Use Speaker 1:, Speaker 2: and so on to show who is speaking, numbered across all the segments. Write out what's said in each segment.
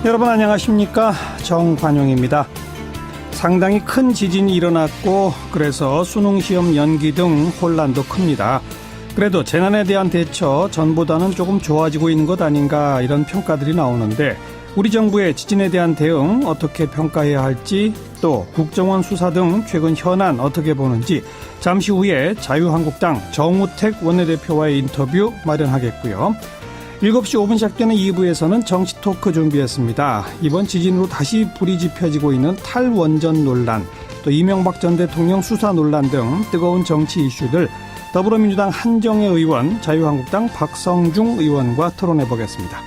Speaker 1: 여러분 안녕하십니까? 정관용입니다. 상당히 큰 지진이 일어났고 그래서 수능시험 연기 등 혼란도 큽니다. 그래도 재난에 대한 대처 전보다는 조금 좋아지고 있는 것 아닌가 이런 평가들이 나오는데 우리 정부의 지진에 대한 대응 어떻게 평가해야 할지 또 국정원 수사 등 최근 현안 어떻게 보는지 잠시 후에 자유한국당 정우택 원내대표와의 인터뷰 마련하겠고요. 7시 5분 시작되는 2부에서는 정치 토크 준비했습니다. 이번 지진으로 다시 불이 지펴지고 있는 탈원전 논란, 또 이명박 전 대통령 수사 논란 등 뜨거운 정치 이슈들 더불어민주당 한정혜 의원, 자유한국당 박성중 의원과 토론해보겠습니다.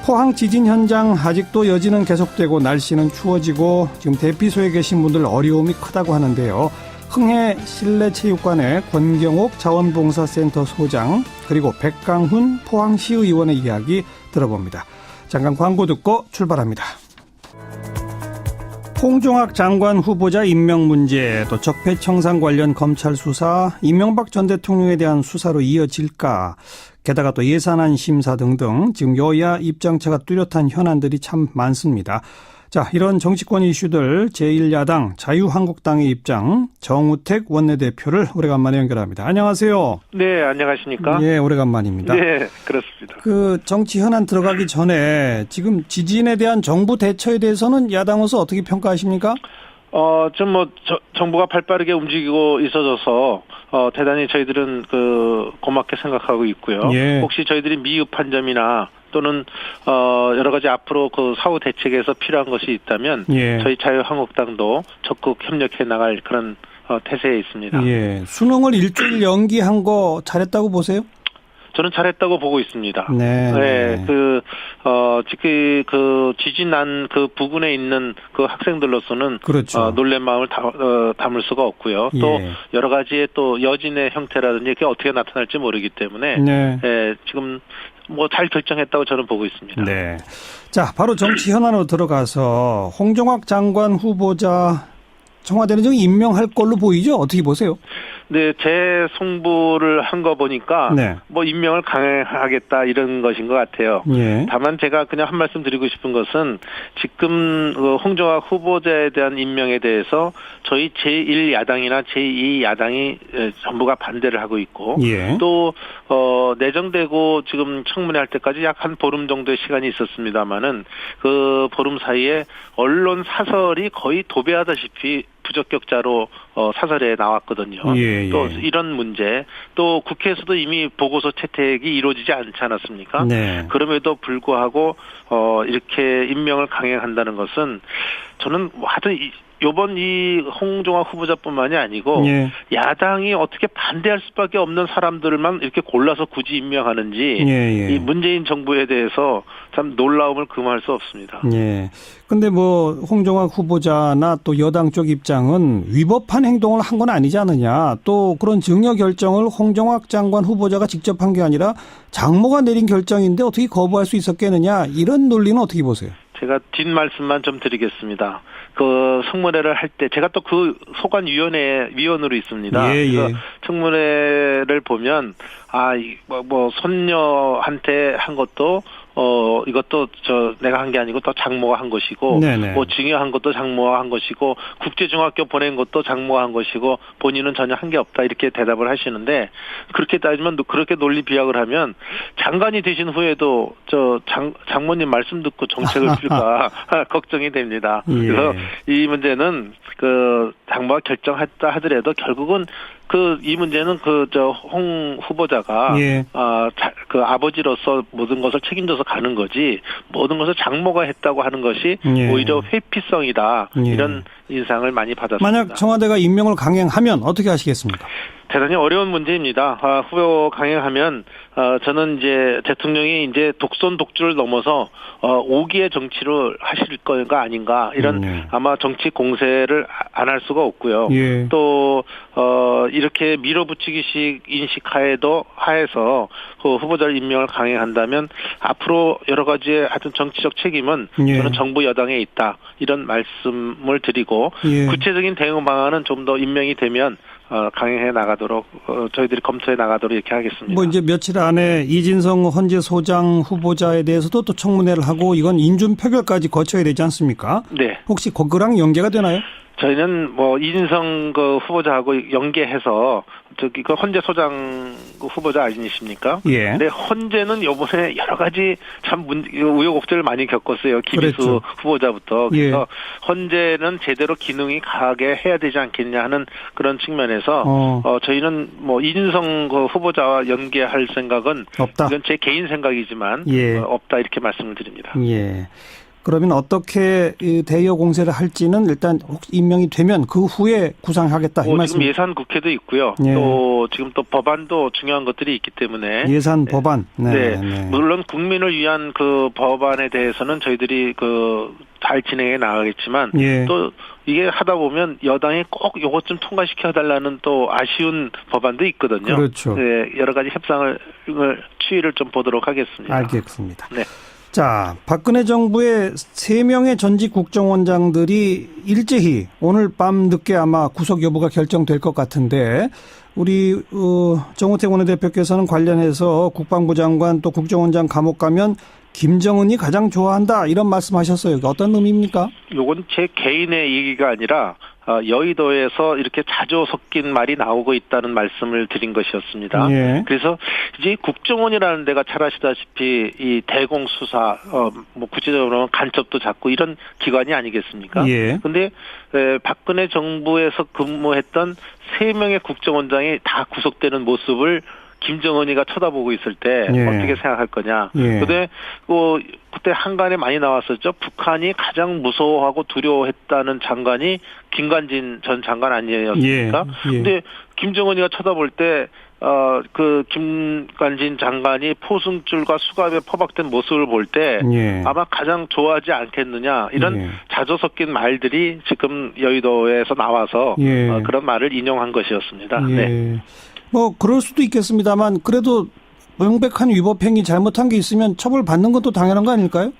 Speaker 1: 포항 지진 현장 아직도 여진은 계속되고 날씨는 추워지고 지금 대피소에 계신 분들 어려움이 크다고 하는데요. 흥해 실내체육관의 권경옥 자원봉사센터 소장 그리고 백강훈 포항시의원의 이야기 들어봅니다. 잠깐 광고 듣고 출발합니다. 홍종학 장관 후보자 임명 문제 또 적폐청산 관련 검찰 수사 이명박 전 대통령에 대한 수사로 이어질까 게다가 또 예산안 심사 등등 지금 여야 입장차가 뚜렷한 현안들이 참 많습니다. 자, 이런 정치권 이슈들 제1야당 자유한국당의 입장 정우택 원내대표를 오래간만에 연결합니다. 안녕하세요.
Speaker 2: 네, 안녕하십니까?
Speaker 1: 예, 오래간만입니다.
Speaker 2: 네, 그렇습니다.
Speaker 1: 그 정치 현안 들어가기 전에 지금 지진에 대한 정부 대처에 대해서는 야당으로서 어떻게 평가하십니까?
Speaker 2: 정부가 발빠르게 움직이고 있어져서, 대단히 저희들은 고맙게 생각하고 있고요.
Speaker 1: 예.
Speaker 2: 혹시 저희들이 미흡한 점이나 또는, 여러 가지 앞으로 사후 대책에서 필요한 것이 있다면,
Speaker 1: 예.
Speaker 2: 저희 자유한국당도 적극 협력해 나갈 그런, 태세에 있습니다.
Speaker 1: 예. 수능을 일주일 연기한 거 잘했다고 보세요?
Speaker 2: 저는 잘했다고 보고 있습니다.
Speaker 1: 네.
Speaker 2: 네. 특히 지진 난 부근에 있는 학생들로서는
Speaker 1: 그렇죠.
Speaker 2: 놀란 마음을 담을 수가 없고요.
Speaker 1: 예.
Speaker 2: 또 여러 가지의 또 여진의 형태라든지 그게 어떻게 나타날지 모르기 때문에
Speaker 1: 네.
Speaker 2: 지금 잘 결정했다고 저는 보고 있습니다.
Speaker 1: 네. 자, 바로 정치 현안으로 들어가서 홍종학 장관 후보자 청와대는 지금 임명할 걸로 보이죠? 어떻게 보세요?
Speaker 2: 네, 재송부를 한 거 보니까
Speaker 1: 네.
Speaker 2: 임명을 강행하겠다 이런 것인 것 같아요.
Speaker 1: 예.
Speaker 2: 다만 제가 그냥 한 말씀 드리고 싶은 것은 지금 홍종학 후보자에 대한 임명에 대해서 저희 제1야당이나 제2야당이 전부가 반대를 하고 있고
Speaker 1: 예.
Speaker 2: 또 내정되고 지금 청문회 할 때까지 약 한 보름 정도의 시간이 있었습니다마는 그 보름 사이에 언론 사설이 거의 도배하다시피 부적격자로 사설에 나왔거든요.
Speaker 1: 예.
Speaker 2: 또 이런 문제, 또 국회에서도 이미 보고서 채택이 이루어지지 않지 않았습니까?
Speaker 1: 네.
Speaker 2: 그럼에도 불구하고 이렇게 임명을 강행한다는 것은 저는 하여튼 요번 이 홍종학 후보자뿐만이 아니고
Speaker 1: 예.
Speaker 2: 야당이 어떻게 반대할 수밖에 없는 사람들만 이렇게 골라서 굳이 임명하는지
Speaker 1: 예.
Speaker 2: 이 문재인 정부에 대해서 참 놀라움을 금할 수 없습니다.
Speaker 1: 예. 근데 홍종학 후보자나 또 여당 쪽 입장은 위법한 행동을 한 건 아니지 않느냐. 또 그런 증여 결정을 홍종학 장관 후보자가 직접 한 게 아니라 장모가 내린 결정인데 어떻게 거부할 수 있었겠느냐. 이런 논리는 어떻게 보세요?
Speaker 2: 제가 뒷말씀만 좀 드리겠습니다. 청문회를 할 때 제가 또 소관위원회 위원으로 있습니다.
Speaker 1: 예.
Speaker 2: 그래서 청문회를 보면 손녀한테 한 것도 이것도 내가 한 게 아니고 또 장모가 한 것이고,
Speaker 1: 네네.
Speaker 2: 증여한 것도 장모가 한 것이고, 국제중학교 보낸 것도 장모가 한 것이고, 본인은 전혀 한 게 없다 이렇게 대답을 하시는데 그렇게 따지면 그렇게 논리 비약을 하면 장관이 되신 후에도 장모님 말씀 듣고 정책을 필까 걱정이 됩니다.
Speaker 1: 예.
Speaker 2: 그래서 이 문제는 장모가 결정했다 하더라도 결국은 이 문제는 홍 후보자가
Speaker 1: 예.
Speaker 2: 아버지로서 모든 것을 책임져서 가는 거지 모든 것을 장모가 했다고 하는 것이
Speaker 1: 예.
Speaker 2: 오히려 회피성이다
Speaker 1: 예.
Speaker 2: 이런 인상을 많이 받았습니다.
Speaker 1: 만약 청와대가 임명을 강행하면 어떻게 하시겠습니까?
Speaker 2: 대단히 어려운 문제입니다. 후보 강행하면 저는 이제 대통령이 이제 독선 독주를 넘어서 5기의 정치를 하실 거가 아닌가 이런 아마 정치 공세를 안 할 수가 없고요.
Speaker 1: 예.
Speaker 2: 또 이렇게 밀어붙이기식 하에서 후보자 임명을 강행한다면 앞으로 여러 가지의 하여튼 정치적 책임은
Speaker 1: 예.
Speaker 2: 저는 정부 여당에 있다 이런 말씀을 드리고
Speaker 1: 예.
Speaker 2: 구체적인 대응 방안은 좀 더 임명이 되면 강행해 나가도록 저희들이 검토해 나가도록 이렇게 하겠습니다.
Speaker 1: 뭐 이제 며칠 안에 이진성 헌재 소장 후보자에 대해서도 또 청문회를 하고 이건 인준 표결까지 거쳐야 되지 않습니까?
Speaker 2: 네.
Speaker 1: 혹시 그거랑 연계가 되나요?
Speaker 2: 저희는 뭐 이진성 그 후보자하고 연계해서 저기 그 헌재 소장 후보자 아니십니까?
Speaker 1: 예.
Speaker 2: 근데 헌재는 요번에 여러 가지 참 우여곡절을 많이 겪었어요. 김희수
Speaker 1: 그랬죠.
Speaker 2: 후보자부터. 그래서
Speaker 1: 예.
Speaker 2: 헌재는 제대로 기능이 강하게 해야 되지 않겠냐 하는 그런 측면에서 저희는 뭐 이진성 그 후보자와 연계할 생각은
Speaker 1: 없다.
Speaker 2: 이건 제 개인 생각이지만
Speaker 1: 예.
Speaker 2: 없다 이렇게 말씀을 드립니다.
Speaker 1: 예. 그러면 어떻게 대여 공세를 할지는 일단 혹시 임명이 되면 그 후에 구상하겠다 이 말씀.
Speaker 2: 지금 예산 국회도 있고요.
Speaker 1: 예.
Speaker 2: 또 지금 또 법안도 중요한 것들이 있기 때문에
Speaker 1: 예산 법안. 네.
Speaker 2: 네. 물론 국민을 위한 그 법안에 대해서는 저희들이 잘 진행해 나가겠지만
Speaker 1: 예.
Speaker 2: 또 이게 하다 보면 여당이 꼭 요것 좀 통과시켜 달라는 또 아쉬운 법안도 있거든요.
Speaker 1: 그렇죠.
Speaker 2: 네, 여러 가지 협상을 추이를 좀 보도록 하겠습니다.
Speaker 1: 알겠습니다.
Speaker 2: 네.
Speaker 1: 자, 박근혜 정부의 3명의 전직 국정원장들이 일제히 오늘 밤 늦게 아마 구속 여부가 결정될 것 같은데 우리 정우택 원내대표께서는 관련해서 국방부 장관 또 국정원장 감옥 가면 김정은이 가장 좋아한다 이런 말씀하셨어요. 어떤 의미입니까?
Speaker 2: 요건 제 개인의 얘기가 아니라 여의도에서 이렇게 자주 섞인 말이 나오고 있다는 말씀을 드린 것이었습니다.
Speaker 1: 예.
Speaker 2: 그래서 이제 국정원이라는 데가 잘 아시다시피 이 대공수사, 뭐 구체적으로는 간첩도 잡고 이런 기관이 아니겠습니까?
Speaker 1: 예.
Speaker 2: 근데 박근혜 정부에서 근무했던 3명의 국정원장이 다 구속되는 모습을 김정은이가 쳐다보고 있을 때
Speaker 1: 예.
Speaker 2: 어떻게 생각할 거냐.
Speaker 1: 예.
Speaker 2: 근데 그때 한간에 많이 나왔었죠. 북한이 가장 무서워하고 두려워했다는 장관이 김관진 전 장관 아니었습니까?
Speaker 1: 예. 예.
Speaker 2: 근데 김정은이가 쳐다볼 때 그 김관진 장관이 포승줄과 수갑에 퍼박된 모습을 볼 때
Speaker 1: 예.
Speaker 2: 아마 가장 좋아하지 않겠느냐 이런
Speaker 1: 예.
Speaker 2: 자주 섞인 말들이 지금 여의도에서 나와서
Speaker 1: 예.
Speaker 2: 그런 말을 인용한 것이었습니다.
Speaker 1: 예.
Speaker 2: 네.
Speaker 1: 뭐 그럴 수도 있겠습니다만 그래도 명백한 위법행위 잘못한 게 있으면 처벌받는 것도 당연한 거 아닐까요?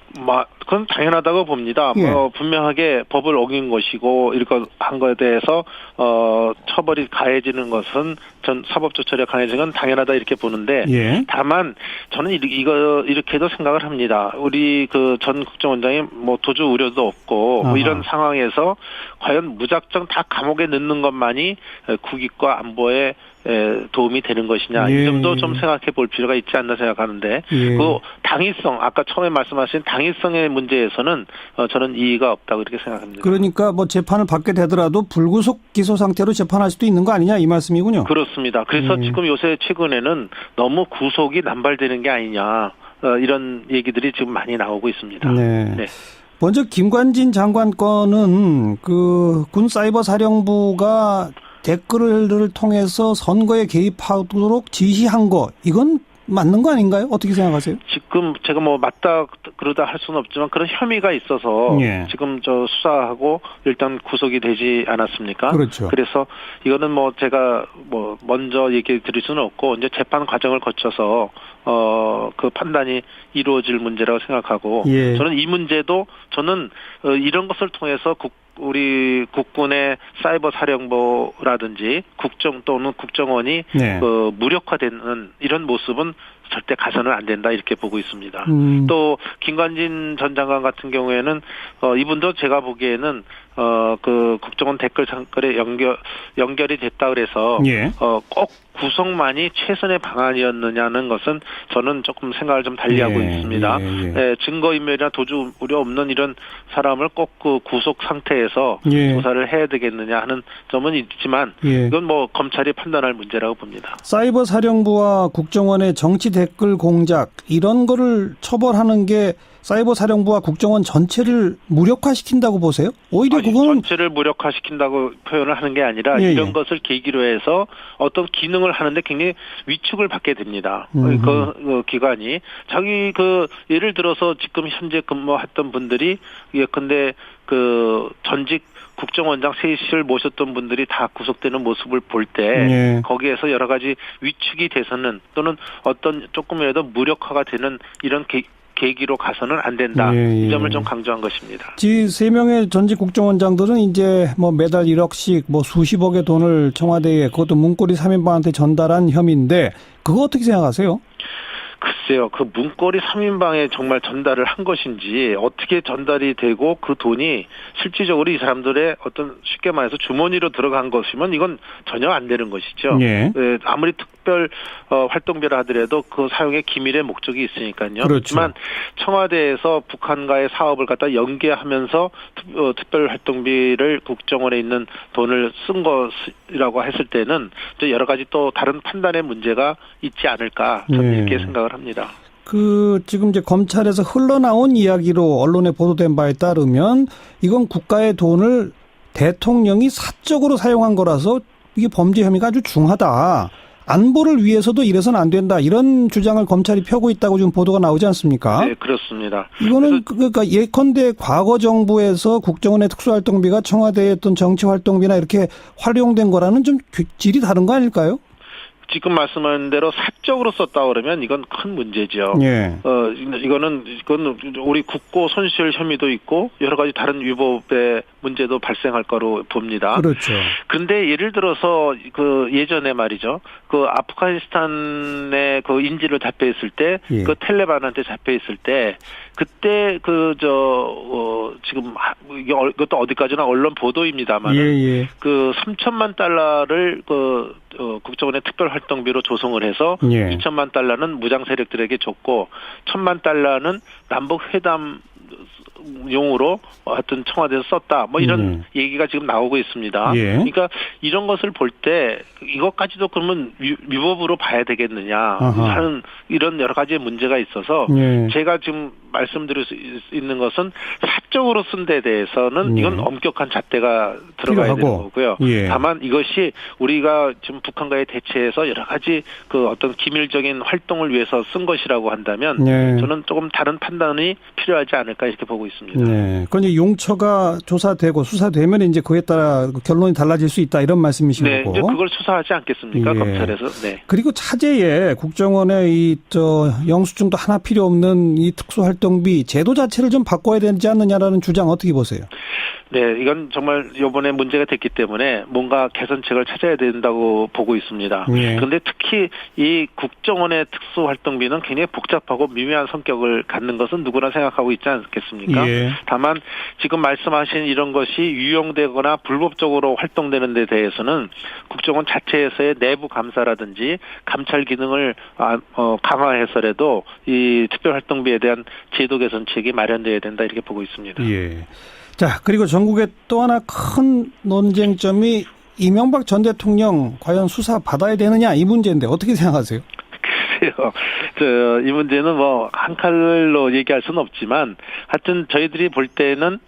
Speaker 2: 그건 당연하다고 봅니다.
Speaker 1: 예.
Speaker 2: 분명하게 법을 어긴 것이고 이렇게 한 것에 대해서 처벌이 가해지는 것은 전 사법적 처리가 강해지는 건 당연하다 이렇게 보는데
Speaker 1: 예.
Speaker 2: 다만 저는 이렇게도 생각을 합니다. 우리 그 전 국정원장이 뭐 도주 우려도 없고 뭐 이런 상황에서 과연 무작정 다 감옥에 넣는 것만이 국익과 안보에 도움이 되는 것이냐
Speaker 1: 예.
Speaker 2: 이 점도 좀 생각해 볼 필요가 있지 않나 생각하는데
Speaker 1: 예.
Speaker 2: 그 당위성 아까 처음에 말씀하신 당위성의 문제에서는 저는 이의가 없다고 이렇게 생각합니다.
Speaker 1: 그러니까 뭐 재판을 받게 되더라도 불구속 기소 상태로 재판할 수도 있는 거 아니냐 이 말씀이군요.
Speaker 2: 그렇습니다. 그래서 지금 요새 최근에는 너무 구속이 남발되는 게 아니냐 이런 얘기들이 지금 많이 나오고 있습니다.
Speaker 1: 네.
Speaker 2: 네.
Speaker 1: 먼저 김관진 장관 건은 그 군 사이버 사령부가 댓글을 통해서 선거에 개입하도록 지시한 거 이건 맞는 거 아닌가요? 어떻게 생각하세요?
Speaker 2: 지금 제가 뭐 맞다 그러다 할 수는 없지만 그런 혐의가 있어서
Speaker 1: 예.
Speaker 2: 지금 수사하고 일단 구속이 되지 않았습니까?
Speaker 1: 그렇죠.
Speaker 2: 그래서 이거는 뭐 제가 뭐 먼저 얘기 드릴 수는 없고 이제 재판 과정을 거쳐서 그 판단이 이루어질 문제라고 생각하고
Speaker 1: 예.
Speaker 2: 저는 이 문제도 저는 이런 것을 통해서 우리 국군의 사이버 사령부라든지 국정 또는 국정원이
Speaker 1: 네.
Speaker 2: 무력화되는 이런 모습은 절대 가서는 안 된다 이렇게 보고 있습니다. 또 김관진 전 장관 같은 경우에는 이분도 제가 보기에는 그 국정원 댓글 사건에 연결이 됐다 그래서
Speaker 1: 예.
Speaker 2: 꼭 구속만이 최선의 방안이었느냐는 것은 저는 조금 생각을 좀 달리하고
Speaker 1: 예,
Speaker 2: 있습니다.
Speaker 1: 예.
Speaker 2: 증거인멸이나 도주 우려 없는 이런 사람을 꼭 그 구속 상태에서
Speaker 1: 예.
Speaker 2: 조사를 해야 되겠느냐 하는 점은 있지만
Speaker 1: 예.
Speaker 2: 이건 뭐 검찰이 판단할 문제라고 봅니다.
Speaker 1: 사이버 사령부와 국정원의 정치 댓글 공작 이런 거를 처벌하는 게 사이버 사령부와 국정원 전체를 무력화시킨다고 보세요? 오히려 그거는
Speaker 2: 전체를 무력화시킨다고 표현을 하는 게 아니라
Speaker 1: 예,
Speaker 2: 이런
Speaker 1: 예.
Speaker 2: 것을 계기로 해서 어떤 기능을 하는데 굉장히 위축을 받게 됩니다. 그 기관이 자기 예를 들어서 지금 현재 근무했던 분들이 예컨대 그 전직 국정원장 셋을 모셨던 분들이 다 구속되는 모습을 볼 때
Speaker 1: 예.
Speaker 2: 거기에서 여러 가지 위축이 돼서는 또는 어떤 조금이라도 무력화가 되는 이런 계기로 가서는 안 된다.
Speaker 1: 예, 예.
Speaker 2: 이 점을 좀 강조한 것입니다.
Speaker 1: 세 명의 전직 국정원장들은 이제 뭐 매달 1억씩 뭐 수십억의 돈을 청와대에 그것도 문고리 3인방한테 전달한 혐의인데 그거 어떻게 생각하세요?
Speaker 2: 글쎄요, 그 문고리 3인방에 정말 전달을 한 것인지, 어떻게 전달이 되고 그 돈이 실질적으로 이 사람들의 어떤 쉽게 말해서 주머니로 들어간 것이면 이건 전혀 안 되는 것이죠.
Speaker 1: 예.
Speaker 2: 아무리 특별 활동비라 하더라도 그 사용의 기밀의 목적이 있으니까요.
Speaker 1: 그렇죠.
Speaker 2: 그렇지만 청와대에서 북한과의 사업을 갖다 연계하면서 특별 활동비를 국정원에 있는 돈을 쓴 것이라고 했을 때는 여러 가지 또 다른 판단의 문제가 있지 않을까 저는
Speaker 1: 예.
Speaker 2: 이렇게 생각을 합니다.
Speaker 1: 지금 이제 검찰에서 흘러나온 이야기로 언론에 보도된 바에 따르면 이건 국가의 돈을 대통령이 사적으로 사용한 거라서 이게 범죄 혐의가 아주 중하다. 안보를 위해서도 이래서는 안 된다. 이런 주장을 검찰이 펴고 있다고 지금 보도가 나오지 않습니까?
Speaker 2: 네, 그렇습니다.
Speaker 1: 이거는 그러니까 예컨대 과거 정부에서 국정원의 특수활동비가 청와대의 어떤 정치활동비나 이렇게 활용된 거라는 좀 질이 다른 거 아닐까요?
Speaker 2: 지금 말씀하신 대로 사적으로 썼다 그러면 이건 큰 문제죠.
Speaker 1: 예.
Speaker 2: 이건 우리 국고 손실 혐의도 있고 여러 가지 다른 위법의 문제도 발생할 거로 봅니다.
Speaker 1: 그렇죠.
Speaker 2: 그런데 예를 들어서 그 예전에 말이죠. 그 아프가니스탄에 그 인질로 잡혀 있을 때,
Speaker 1: 예.
Speaker 2: 그 텔레반한테 잡혀 있을 때, 그때 지금 이것도 어디까지나 언론 보도입니다만,
Speaker 1: 예.
Speaker 2: 그 3천만 달러를 국정원의 특별활동비로 조성을 해서
Speaker 1: 예.
Speaker 2: 2천만 달러는 무장 세력들에게 줬고 1천만 달러는 남북 회담 용으로 하여튼 청와대에서 썼다. 뭐 이런 얘기가 지금 나오고 있습니다.
Speaker 1: 예.
Speaker 2: 그러니까 이런 것을 볼 때 이것까지도 그러면 위법으로 봐야 되겠느냐 하는 이런 여러 가지의 문제가 있어서
Speaker 1: 예.
Speaker 2: 제가 지금 말씀드릴 수 있는 것은 사적으로 쓴 데 대해서는 이건 엄격한 잣대가 들어가야 되는 거고요.
Speaker 1: 예.
Speaker 2: 다만 이것이 우리가 지금 북한과의 대치에서 여러 가지 그 어떤 기밀적인 활동을 위해서 쓴 것이라고 한다면
Speaker 1: 예.
Speaker 2: 저는 조금 다른 판단이 필요하지 않을까 이렇게 보고 있습니다.
Speaker 1: 네. 그건 이제 용처가 조사되고 수사되면 이제 그에 따라 결론이 달라질 수 있다 이런 말씀이신
Speaker 2: 네,
Speaker 1: 거고.
Speaker 2: 이제 그걸 수사하지 않겠습니까?
Speaker 1: 예.
Speaker 2: 검찰에서. 네.
Speaker 1: 그리고 차제에 국정원의 영수증도 하나 필요 없는 이 특수활동비 제도 자체를 좀 바꿔야 되지 않느냐라는 주장 어떻게 보세요?
Speaker 2: 네, 이건 정말 이번에 문제가 됐기 때문에 뭔가 개선책을 찾아야 된다고 보고 있습니다. 그런데 특히 이 국정원의 특수활동비는 굉장히 복잡하고 미묘한 성격을 갖는 것은 누구나 생각하고 있지 않겠습니까?
Speaker 1: 예.
Speaker 2: 다만 지금 말씀하신 이런 것이 유용되거나 불법적으로 활동되는 데 대해서는 국정원 자체에서의 내부 감사라든지 감찰 기능을 강화해서라도 이 특별활동비에 대한 제도 개선책이 마련돼야 된다 이렇게 보고 있습니다.
Speaker 1: 예. 자, 그리고 전국에 또 하나 큰 논쟁점이 이명박 전 대통령 과연 수사 받아야 되느냐 이 문제인데 어떻게 생각하세요?
Speaker 2: 글쎄요. 이 문제는 뭐 한 칼로 얘기할 수는 없지만 하여튼 저희들이 볼 때는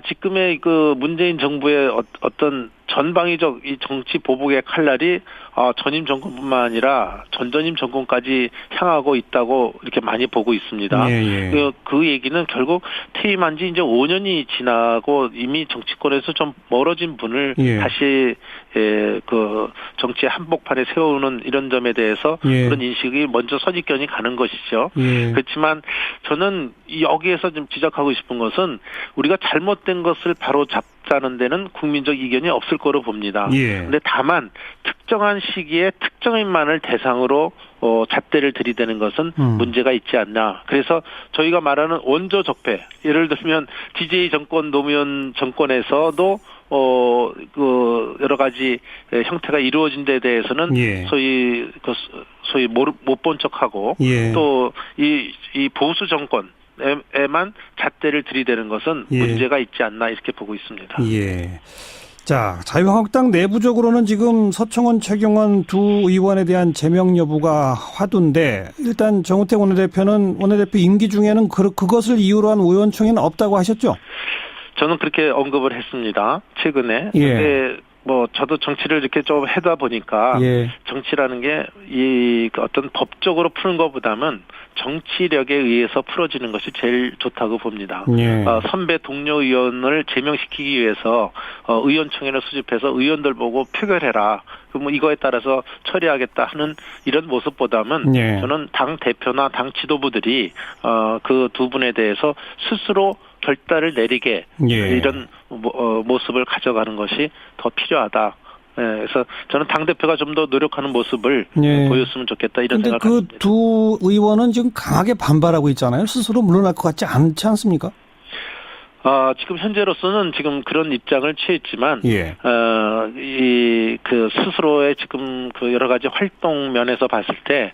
Speaker 2: 지금의 그 문재인 정부의 어떤 전방위적 이 정치 보복의 칼날이 전임 정권뿐만 아니라 전전임 정권까지 향하고 있다고 이렇게 많이 보고 있습니다. 그 얘기는 결국 퇴임한 지 이제 5년이 지나고 이미 정치권에서 좀 멀어진 분을 다시 그 정치의 한복판에 세우는 이런 점에 대해서 그런 인식이 먼저 선입견이 가는 것이죠. 그렇지만 저는 여기에서 좀 지적하고 싶은 것은 우리가 잘못된 것을 바로 잡자는 데는 국민적 이견이 없을 거로 봅니다. 그런데 다만 특정한 시기에 특정인만을 대상으로 잣대를 들이대는 것은 문제가 있지 않나. 그래서 저희가 말하는 원조 적폐, 예를 들면 DJ 정권, 노무현 정권에서도 여러 가지 형태가 이루어진 데 대해서는 소위 못 본 척하고 또 이 보수 정권에만 잣대를 들이대는 것은 문제가 있지 않나 이렇게 보고 있습니다.
Speaker 1: 자, 자유한국당 내부적으로는 지금 서청원, 최경원 두 의원에 대한 제명 여부가 화두인데 일단 정우택 원내대표는 원내대표 임기 중에는 그것을 이유로 한 의원총회는 없다고 하셨죠?
Speaker 2: 저는 그렇게 언급을 했습니다. 최근에. 근데 뭐 저도 정치를 이렇게 좀 하다 보니까 정치라는 게 이 어떤 법적으로 푸는 것보다는 정치력에 의해서 풀어지는 것이 제일 좋다고 봅니다.
Speaker 1: 예.
Speaker 2: 선배 동료 의원을 제명시키기 위해서 의원총회를 수집해서 의원들 보고 표결해라. 그럼 이거에 따라서 처리하겠다 하는 이런 모습보다는
Speaker 1: 예.
Speaker 2: 저는 당 대표나 당 지도부들이 그 두 분에 대해서 스스로 결단을 내리게
Speaker 1: 예.
Speaker 2: 이런 모습을 가져가는 것이 더 필요하다. 그래서 저는 당대표가 좀 더 노력하는 모습을
Speaker 1: 예.
Speaker 2: 보였으면 좋겠다 이런
Speaker 1: 근데
Speaker 2: 생각을
Speaker 1: 그
Speaker 2: 합니다.
Speaker 1: 두 의원은 지금 강하게 반발하고 있잖아요. 스스로 물러날 것 같지 않지 않습니까?
Speaker 2: 지금 현재로서는 지금 그런 입장을 취했지만,
Speaker 1: 예.
Speaker 2: 그 스스로의 지금 그 여러 가지 활동 면에서 봤을 때,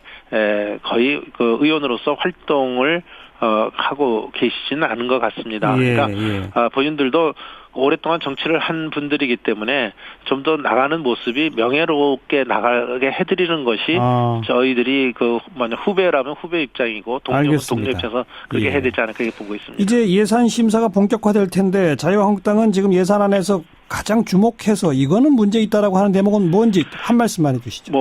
Speaker 2: 거의 그 의원으로서 활동을 하고 계시지는 않은 것 같습니다.
Speaker 1: 예,
Speaker 2: 그러니까,
Speaker 1: 예.
Speaker 2: 본인들도 오랫동안 정치를 한 분들이기 때문에 좀 더 나가는 모습이 명예롭게 나가게 해드리는 것이 저희들이 후배라면 후배 입장이고 동료 입장에서 그렇게
Speaker 1: 예.
Speaker 2: 해야 되지 않을까 보고 있습니다.
Speaker 1: 이제 예산 심사가 본격화될 텐데 자유한국당은 지금 예산안에서 가장 주목해서 이거는 문제 있다라고 하는 대목은 뭔지 한 말씀만 해주시죠.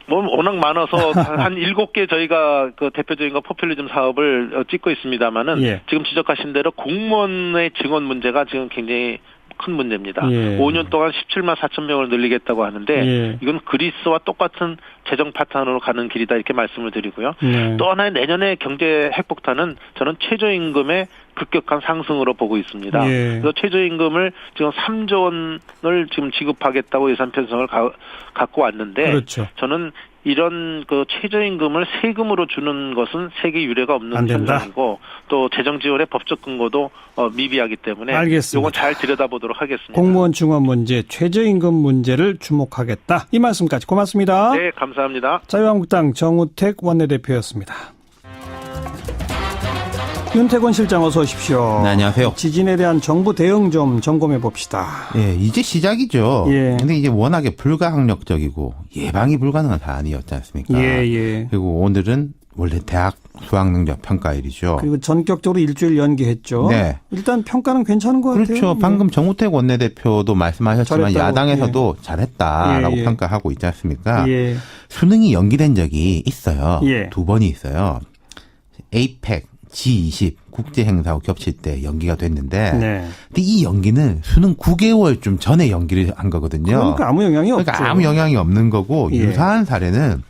Speaker 2: 워낙 많아서 한 7개 저희가 그 대표적인 거 포퓰리즘 사업을 찍고 있습니다만은
Speaker 1: 예.
Speaker 2: 지금 지적하신 대로 공무원의 증원 문제가 지금 굉장히 큰 문제입니다.
Speaker 1: 예.
Speaker 2: 5년 동안 17만 4천 명을 늘리겠다고 하는데
Speaker 1: 예.
Speaker 2: 이건 그리스와 똑같은 재정 파탄으로 가는 길이다 이렇게 말씀을 드리고요.
Speaker 1: 네.
Speaker 2: 또 하나의 내년의 경제 핵폭탄은 저는 최저임금의 급격한 상승으로 보고 있습니다.
Speaker 1: 예.
Speaker 2: 그래서 최저임금을 지금 3조 원을 지금 지급하겠다고 예산 편성을 갖고 왔는데
Speaker 1: 그렇죠.
Speaker 2: 저는 이런 그 최저임금을 세금으로 주는 것은 세계 유례가
Speaker 1: 안
Speaker 2: 없는
Speaker 1: 된다.
Speaker 2: 현상이고 또 재정 지원의 법적 근거도 미비하기 때문에
Speaker 1: 알겠습니다.
Speaker 2: 이건 잘 들여다보도록 하겠습니다.
Speaker 1: 공무원 증원 문제, 최저임금 문제를 주목하겠다. 이 말씀까지 고맙습니다.
Speaker 2: 네, 감사합니다.
Speaker 1: 자유한국당 정우택 원내대표였습니다. 윤태권 실장 어서 오십시오.
Speaker 3: 네, 안녕하세요.
Speaker 1: 지진에 대한 정부 대응 좀 점검해 봅시다.
Speaker 3: 예, 이제 시작이죠.
Speaker 1: 예.
Speaker 3: 근데 이제 워낙에 불가항력적이고 예방이 불가능한 사안이었지 않습니까?
Speaker 1: 예.
Speaker 3: 그리고 오늘은 원래 대학 수학능력 평가일이죠.
Speaker 1: 그리고 전격적으로 일주일 연기했죠.
Speaker 3: 네.
Speaker 1: 일단 평가는 괜찮은 것 같아요.
Speaker 3: 그렇죠. 방금 정우택 원내대표도 말씀하셨지만
Speaker 1: 잘했다고,
Speaker 3: 야당에서도 잘했다라고
Speaker 1: 예.
Speaker 3: 평가하고 있지 않습니까?
Speaker 1: 예.
Speaker 3: 수능이 연기된 적이 있어요.
Speaker 1: 예.
Speaker 3: 2번이 있어요. 에이펙 G20 국제행사하고 겹칠 때 연기가 됐는데
Speaker 1: 네.
Speaker 3: 근데 이 연기는 수능 9개월쯤 전에 연기를 한 거거든요.
Speaker 1: 그러니까 아무 영향이 없죠.
Speaker 3: 그러니까 아무 영향이 없는 거고
Speaker 1: 예.
Speaker 3: 유사한 사례는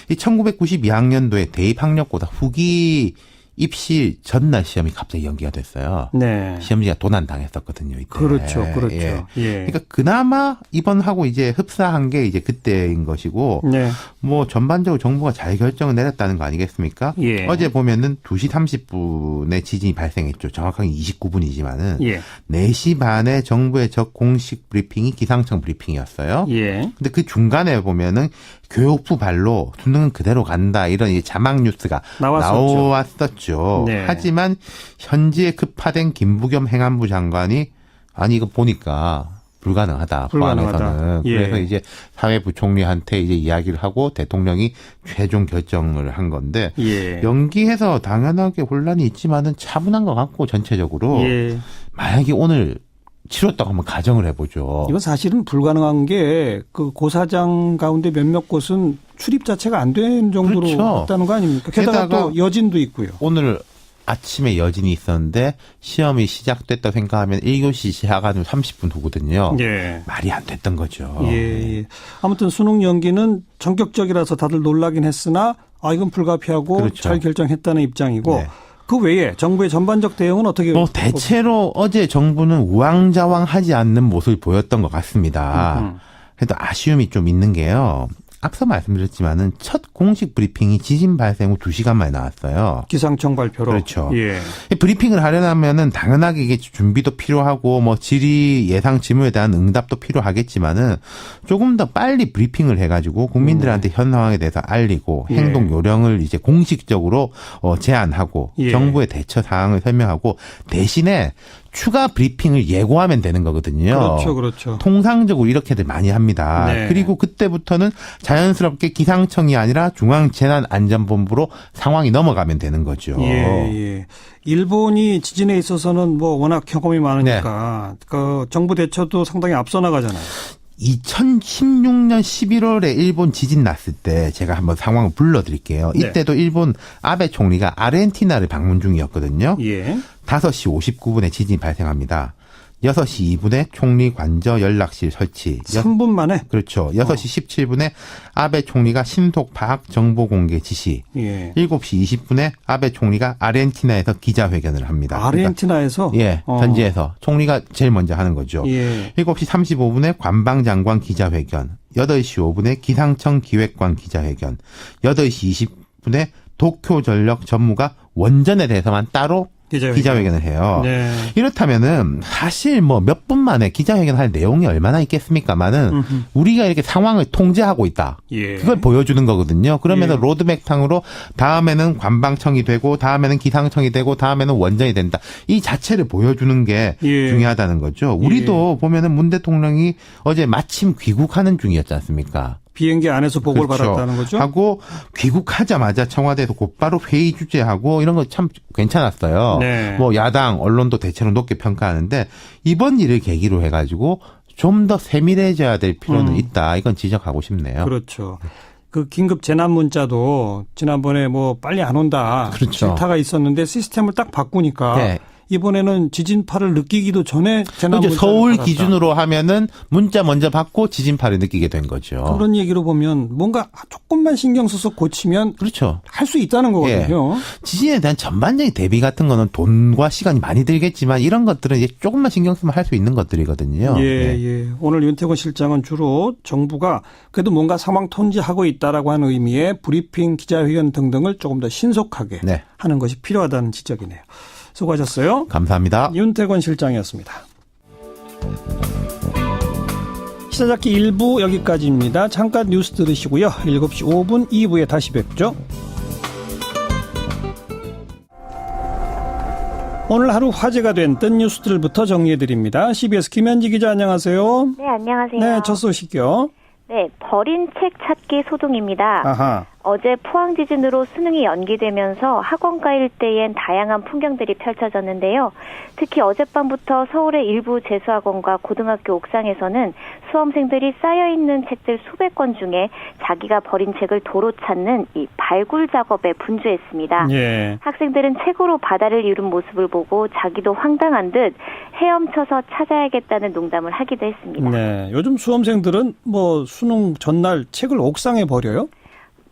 Speaker 3: 이 1992학년도에 대입학력고사 후기 입시 전날 시험이 갑자기 연기가 됐어요.
Speaker 1: 네.
Speaker 3: 시험지가 도난당했었거든요. 이때.
Speaker 1: 그렇죠.
Speaker 3: 예.
Speaker 1: 예.
Speaker 3: 그러니까 그나마 이번하고 이제 흡사한 게 이제 그때인 것이고
Speaker 1: 네.
Speaker 3: 뭐 전반적으로 정부가 잘 결정을 내렸다는 거 아니겠습니까?
Speaker 1: 예.
Speaker 3: 어제 보면은 2시 30분에 지진이 발생했죠. 정확하게 29분이지만은
Speaker 1: 예.
Speaker 3: 4시 반에 정부의 적 공식 브리핑이 기상청 브리핑이었어요.
Speaker 1: 예.
Speaker 3: 근데 그 중간에 보면은 교육부 발로 수능은 그대로 간다 이런 이 자막 뉴스가 나왔었죠.
Speaker 1: 네.
Speaker 3: 하지만 현지에 급파된 김부겸 행안부 장관이 아니 이거 보니까 불가능하다. 포항에서는.
Speaker 1: 예.
Speaker 3: 그래서 이제 사회부총리한테 이제 이야기를 하고 대통령이 최종 결정을 한 건데
Speaker 1: 예.
Speaker 3: 연기해서 당연하게 혼란이 있지만은 차분한 것 같고 전체적으로
Speaker 1: 예.
Speaker 3: 만약에 오늘 치렀다고 한번 가정을 해보죠.
Speaker 1: 이건 사실은 불가능한 게 그 고사장 가운데 몇몇 곳은 출입 자체가 안 된 정도로
Speaker 3: 그렇죠.
Speaker 1: 했다는 거 아닙니까? 게다가 또 여진도 있고요.
Speaker 3: 오늘 아침에 여진이 있었는데 시험이 시작됐다 생각하면 1교시 시작하는 30분 후거든요.
Speaker 1: 예.
Speaker 3: 말이 안 됐던 거죠.
Speaker 1: 예. 아무튼 수능 연기는 전격적이라서 다들 놀라긴 했으나 이건 불가피하고
Speaker 3: 그렇죠.
Speaker 1: 잘 결정했다는 입장이고
Speaker 3: 네.
Speaker 1: 그 외에 정부의 전반적 대응은 어떻게?
Speaker 3: 뭐 대체로 어제 정부는 우왕좌왕하지 않는 모습을 보였던 것 같습니다. 그래도 아쉬움이 좀 있는 게요. 앞서 말씀드렸지만은 첫 공식 브리핑이 지진 발생 후 2시간 만에 나왔어요.
Speaker 1: 기상청 발표로.
Speaker 3: 그렇죠.
Speaker 1: 예.
Speaker 3: 브리핑을 하려면은 당연하게 이게 준비도 필요하고 뭐 질의 예상 질문에 대한 응답도 필요하겠지만은 조금 더 빨리 브리핑을 해가지고 국민들한테 현 상황에 대해서 알리고
Speaker 1: 예.
Speaker 3: 행동 요령을 이제 공식적으로 제안하고
Speaker 1: 예.
Speaker 3: 정부의 대처 사항을 설명하고 대신에 추가 브리핑을 예고하면 되는 거거든요.
Speaker 1: 그렇죠.
Speaker 3: 통상적으로 이렇게들 많이 합니다.
Speaker 1: 네.
Speaker 3: 그리고 그때부터는 자연스럽게 기상청이 아니라 중앙재난안전본부로 상황이 넘어가면 되는 거죠.
Speaker 1: 예. 일본이 지진에 있어서는 뭐 워낙 경험이 많으니까 그 정부 대처도 상당히 앞서 나가잖아요.
Speaker 3: 2016년 11월에 일본 지진 났을 때 제가 한번 상황을 불러드릴게요. 이때도 일본 아베 총리가 아르헨티나를 방문 중이었거든요.
Speaker 1: 예.
Speaker 3: 5시 59분에 지진이 발생합니다. 6시 2분에 총리 관저 연락실 설치.
Speaker 1: 3분 만에?
Speaker 3: 그렇죠. 6시 17분에 아베 총리가 신속 파악 정보 공개 지시.
Speaker 1: 예.
Speaker 3: 7시 20분에 아베 총리가 아르헨티나에서 기자회견을 합니다.
Speaker 1: 아르헨티나에서?
Speaker 3: 그러니까, 예, 현지에서. 총리가 제일 먼저 하는 거죠.
Speaker 1: 예.
Speaker 3: 7시 35분에 관방장관 기자회견. 8시 5분에 기상청 기획관 기자회견. 8시 20분에 도쿄전력 전무가 원전에 대해서만 따로 기자회견을 해요.
Speaker 1: 네.
Speaker 3: 이렇다면은 사실 뭐 몇 분 만에 기자회견 할 내용이 얼마나 있겠습니까만은 우리가 이렇게 상황을 통제하고 있다.
Speaker 1: 예.
Speaker 3: 그걸 보여주는 거거든요. 그러면서
Speaker 1: 예.
Speaker 3: 로드맵상으로 다음에는 관방청이 되고 다음에는 기상청이 되고 다음에는 원전이 된다. 이 자체를 보여주는 게
Speaker 1: 예.
Speaker 3: 중요하다는 거죠. 우리도 보면은 문 대통령이 어제 마침 귀국하는 중이었지 않습니까?
Speaker 1: 비행기 안에서 보고를
Speaker 3: 그렇죠.
Speaker 1: 받았다는 거죠?
Speaker 3: 하고 귀국하자마자 청와대에서 곧바로 회의 주재하고 이런 거 참 괜찮았어요.
Speaker 1: 네.
Speaker 3: 뭐 야당 언론도 대체로 높게 평가하는데 이번 일을 계기로 해가지고 좀 더 세밀해져야 될 필요는 있다. 이건 지적하고 싶네요.
Speaker 1: 그렇죠. 그 긴급 재난 문자도 지난번에 뭐 빨리 안 온다.
Speaker 3: 그렇죠.
Speaker 1: 질타가 있었는데 시스템을 딱 바꾸니까
Speaker 3: 네.
Speaker 1: 이번에는 지진파를 느끼기도 전에 재난 문자를
Speaker 3: 서울
Speaker 1: 받았다.
Speaker 3: 기준으로 하면은 문자 먼저 받고 지진파를 느끼게 된 거죠.
Speaker 1: 그런 얘기로 보면 뭔가 조금만 신경 써서 고치면
Speaker 3: 그렇죠.
Speaker 1: 할 수 있다는 거거든요.
Speaker 3: 지진에 대한 전반적인 대비 같은 거는 돈과 시간이 많이 들겠지만 이런 것들은 이제 조금만 신경 쓰면 할 수 있는 것들이거든요.
Speaker 1: 예, 예. 오늘 윤태권 실장은 주로 정부가 그래도 뭔가 상황 통제하고 있다라고 하는 의미의 브리핑, 기자회견 등등을 조금 더 신속하게
Speaker 3: 네.
Speaker 1: 하는 것이 필요하다는 지적이네요. 수고하셨어요.
Speaker 3: 감사합니다.
Speaker 1: 윤태권 실장이었습니다. 시사잡기 1부 여기까지입니다. 잠깐 뉴스 들으시고요. 7시 5분 2부에 다시 뵙죠. 오늘 하루 화제가 된 뜬 뉴스들부터 정리해드립니다. CBS 김현지 기자 안녕하세요.
Speaker 4: 네, 안녕하세요.
Speaker 1: 네, 첫 소식이요.
Speaker 4: 네, 버린 책 찾기 소동입니다.
Speaker 1: 아하.
Speaker 4: 어제 포항 지진으로 수능이 연기되면서 학원가 일대엔 다양한 풍경들이 펼쳐졌는데요. 특히 어젯밤부터 서울의 일부 재수학원과 고등학교 옥상에서는 수험생들이 쌓여있는 책들 수백 권 중에 자기가 버린 책을 도로 찾는 이 발굴 작업에 분주했습니다.
Speaker 1: 예.
Speaker 4: 학생들은 책으로 바다를 이룬 모습을 보고 자기도 황당한 듯 헤엄쳐서 찾아야겠다는 농담을 하기도 했습니다.
Speaker 1: 네, 요즘 수험생들은 뭐 수능 전날 책을 옥상에 버려요?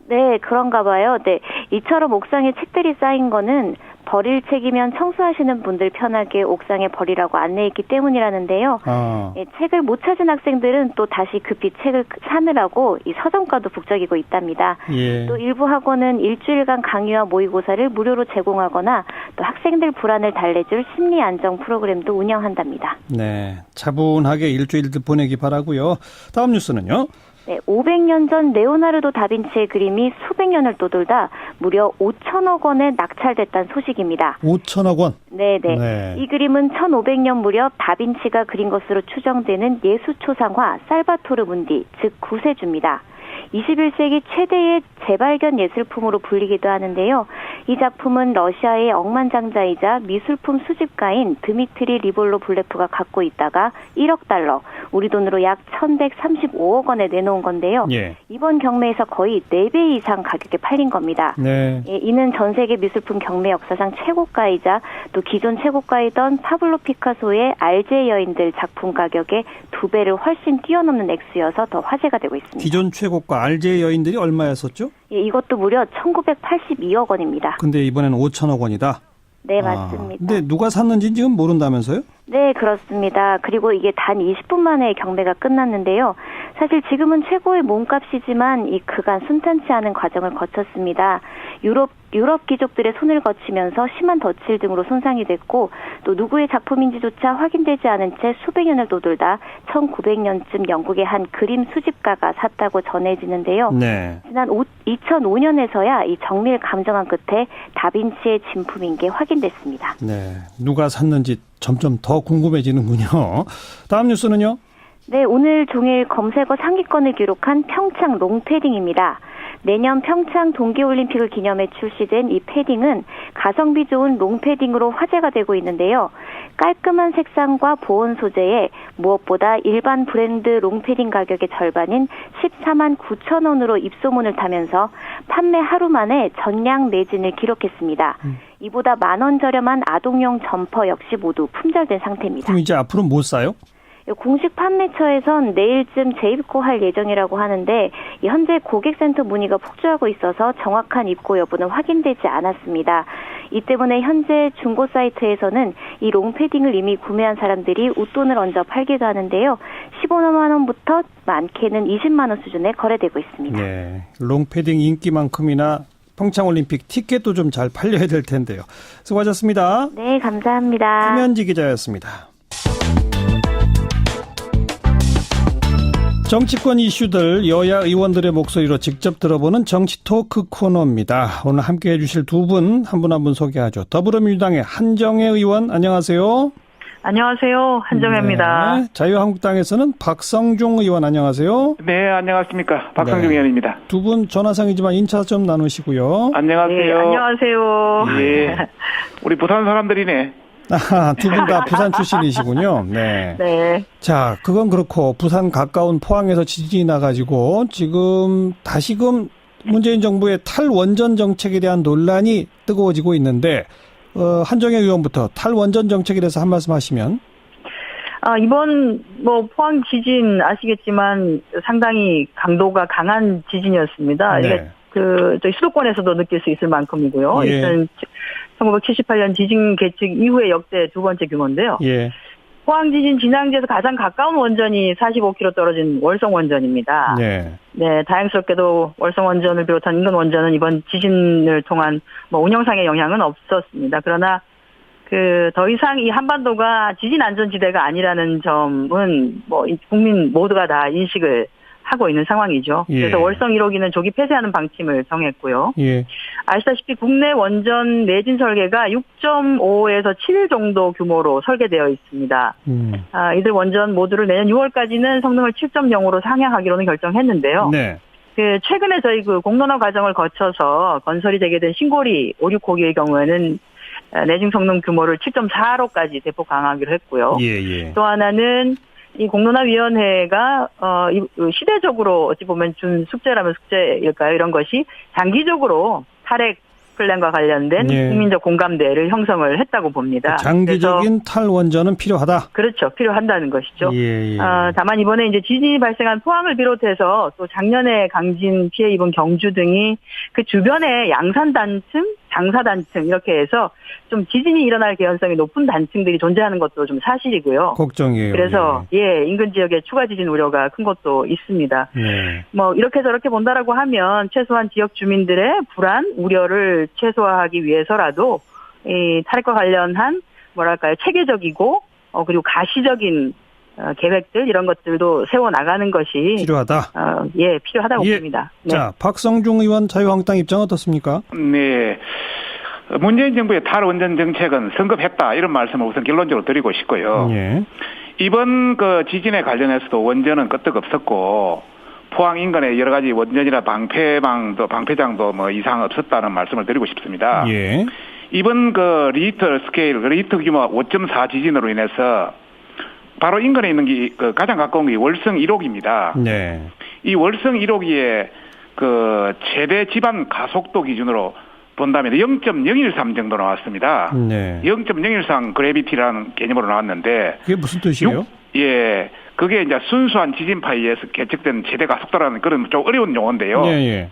Speaker 4: 네, 그런가 봐요. 네, 이처럼 옥상에 책들이 쌓인 거는 버릴 책이면 청소하시는 분들 편하게 옥상에 버리라고 안내했기 때문이라는데요.
Speaker 1: 아.
Speaker 4: 예, 책을 못 찾은 학생들은 또 다시 급히 책을 사느라고 이 서점가도 북적이고 있답니다.
Speaker 1: 예.
Speaker 4: 또 일부 학원은 일주일간 강의와 모의고사를 무료로 제공하거나 또 학생들 불안을 달래줄 심리 안정 프로그램도 운영한답니다.
Speaker 1: 네, 차분하게 일주일들 보내기 바라고요. 다음 뉴스는요.
Speaker 4: 네, 500년 전 레오나르도 다빈치의 그림이 수백 년을 떠돌다 무려 5천억 원에 낙찰됐다는 소식입니다.
Speaker 1: 5천억 원.
Speaker 4: 네네.
Speaker 1: 네.
Speaker 4: 이 그림은 1500년 무렵 다빈치가 그린 것으로 추정되는 예수초상화 살바토르 문디, 즉 구세주입니다. 21세기 최대의 재발견 예술품으로 불리기도 하는데요. 이 작품은 러시아의 억만장자이자 미술품 수집가인 드미트리 리볼로 블레프가 갖고 있다가 1억 달러, 우리 돈으로 약 1135억 원에 내놓은 건데요.
Speaker 1: 예.
Speaker 4: 이번 경매에서 거의 4배 이상 가격에 팔린 겁니다.
Speaker 1: 네.
Speaker 4: 예, 이는 전 세계 미술품 경매 역사상 최고가이자 또 기존 최고가이던 파블로 피카소의 알제 여인들 작품 가격의 2배를 훨씬 뛰어넘는 액수여서 더 화제가 되고 있습니다.
Speaker 1: 기존 최고가 알제 여인들이 얼마였었죠?
Speaker 4: 예, 이것도 무려 1982억 원입니다.
Speaker 1: 근데 이번에는 5천억 원이다.
Speaker 4: 네,
Speaker 1: 아,
Speaker 4: 맞습니다.
Speaker 1: 근데 누가 샀는지 지금 모른다면서요?
Speaker 4: 네, 그렇습니다. 그리고 이게 단 20분 만에 경매가 끝났는데요. 사실 지금은 최고의 몸값이지만 이 그간 순탄치 않은 과정을 거쳤습니다. 유럽 귀족들의 손을 거치면서 심한 덧칠 등으로 손상이 됐고 또 누구의 작품인지조차 확인되지 않은 채 수백 년을 떠돌다 1900년쯤 영국의 한 그림 수집가가 샀다고 전해지는데요.
Speaker 1: 네.
Speaker 4: 지난 2005년에서야 이 정밀 감정한 끝에 다빈치의 진품인 게 확인됐습니다.
Speaker 1: 네. 누가 샀는지 점점 더 궁금해지는군요. 다음 뉴스는요?
Speaker 4: 네, 오늘 종일 검색어 상위권을 기록한 평창 롱패딩입니다. 내년 평창 동계올림픽을 기념해 출시된 이 패딩은 가성비 좋은 롱패딩으로 화제가 되고 있는데요. 깔끔한 색상과 보온 소재에 무엇보다 일반 브랜드 롱패딩 가격의 절반인 14만 9천 원으로 입소문을 타면서 판매 하루 만에 전량 매진을 기록했습니다. 이보다 10,000원 저렴한 아동용 점퍼 역시 모두 품절된 상태입니다.
Speaker 1: 그럼 이제 앞으로 못 사요?
Speaker 4: 공식 판매처에선 내일쯤 재입고할 예정이라고 하는데 현재 고객센터 문의가 폭주하고 있어서 정확한 입고 여부는 확인되지 않았습니다. 이 때문에 현재 중고 사이트에서는 이 롱패딩을 이미 구매한 사람들이 웃돈을 얹어 팔기도 하는데요. 15만 원부터 많게는 20만 원 수준에 거래되고 있습니다.
Speaker 1: 네, 롱패딩 인기만큼이나 평창올림픽 티켓도 좀 잘 팔려야 될 텐데요. 수고하셨습니다.
Speaker 4: 네, 감사합니다.
Speaker 1: 김현지 기자였습니다. 정치권 이슈들 여야 의원들의 목소리로 직접 들어보는 정치 토크 코너입니다. 오늘 함께해 주실 두 분 한 분 한 분 소개하죠. 더불어민주당의 한정혜 의원 안녕하세요.
Speaker 5: 안녕하세요. 한정혜입니다.
Speaker 1: 네. 자유한국당에서는 박성중 의원 안녕하세요.
Speaker 6: 네, 안녕하십니까. 박성중
Speaker 1: 네.
Speaker 6: 의원입니다.
Speaker 1: 두 분 전화상이지만 인사 좀 나누시고요.
Speaker 6: 안녕하세요.
Speaker 5: 네, 안녕하세요.
Speaker 6: 예. 우리 부산 사람들이네.
Speaker 1: 두 분 다 부산 출신이시군요. 네.
Speaker 5: 네.
Speaker 1: 자, 그건 그렇고 부산 가까운 포항에서 지진이 나가지고 지금 다시금 문재인 정부의 탈원전 정책에 대한 논란이 뜨거워지고 있는데 한정혜 의원부터 탈원전 정책에 대해서 한 말씀 하시면.
Speaker 5: 이번 포항 지진 아시겠지만 상당히 강도가 강한 지진이었습니다.
Speaker 1: 네.
Speaker 5: 이게 저희 수도권에서도 느낄 수 있을 만큼이고요.
Speaker 1: 예.
Speaker 5: 1978년 지진 계측 이후에 역대 두 번째 규모인데요.
Speaker 1: 예.
Speaker 5: 포항 지진 진앙지에서 가장 가까운 원전이 45km 떨어진 월성 원전입니다.
Speaker 1: 네.
Speaker 5: 네, 다행스럽게도 월성 원전을 비롯한 인근 원전은 이번 지진을 통한 운영상의 영향은 없었습니다. 그러나 더 이상 이 한반도가 지진 안전지대가 아니라는 점은 국민 모두가 다 인식을 하고 있는 상황이죠.
Speaker 1: 예.
Speaker 5: 그래서 월성 1호기는 조기 폐쇄하는 방침을 정했고요.
Speaker 1: 예.
Speaker 5: 아시다시피 국내 원전 내진 설계가 6.5에서 7 정도 규모로 설계되어 있습니다. 이들 원전 모두를 내년 6월까지는 성능을 7.0으로 상향하기로는 결정했는데요.
Speaker 1: 네.
Speaker 5: 최근에 저희 공론화 과정을 거쳐서 건설이 되게 된 신고리 5, 6호기의 경우에는 내중 성능 규모를 7.4로까지 대폭 강화하기로 했고요.
Speaker 1: 예.
Speaker 5: 또 하나는 이 공론화위원회가 시대적으로 어찌 보면 준 숙제라면 숙제일까요? 이런 것이 장기적으로 탈핵 플랜과 관련된
Speaker 1: 예.
Speaker 5: 국민적 공감대를 형성을 했다고 봅니다.
Speaker 1: 장기적인 탈원전은 필요하다.
Speaker 5: 그렇죠. 필요한다는 것이죠.
Speaker 1: 예.
Speaker 5: 다만 이번에 이제 지진이 발생한 포항을 비롯해서 또 작년에 강진 피해 입은 경주 등이 그 주변에 양산 단층, 장사 단층 이렇게 해서 좀 지진이 일어날 개연성이 높은 단층들이 존재하는 것도 좀 사실이고요.
Speaker 1: 걱정이에요.
Speaker 5: 그래서 인근 지역에 추가 지진 우려가 큰 것도 있습니다.
Speaker 1: 네.
Speaker 5: 이렇게 저렇게 본다라고 하면 최소한 지역 주민들의 불안, 우려를 최소화하기 위해서라도 이 탈핵과 관련한 체계적이고 그리고 가시적인 계획들 이런 것들도 세워 나가는 것이
Speaker 1: 필요하다.
Speaker 5: 필요하다고 봅니다. 네.
Speaker 1: 자, 박성중 의원 자유한국당 입장 어떻습니까?
Speaker 6: 네. 문재인 정부의 탈원전 정책은 성급했다. 이런 말씀을 우선 결론적으로 드리고 싶고요.
Speaker 1: 예.
Speaker 6: 이번 지진에 관련해서도 원전은 끄떡없었고 포항 인근에 여러 가지 원전이나 방패장도 이상 없었다는 말씀을 드리고 싶습니다.
Speaker 1: 예.
Speaker 6: 이번 리히터 스케일, 리히터 규모 5.4 지진으로 인해서 바로 인근에 있는 게 가장 가까운 게 월성 1호기입니다.
Speaker 1: 네.
Speaker 6: 이 월성 1호기에 최대 지반 가속도 기준으로 본다면 0.013 정도 나왔습니다.
Speaker 1: 네.
Speaker 6: 0.013 그래비티라는 개념으로 나왔는데
Speaker 1: 그게 무슨 뜻이에요?
Speaker 6: 그게 이제 순수한 지진파에 의해서 계측된 최대 가속도라는 그런 좀 어려운 용어인데요.
Speaker 1: 예.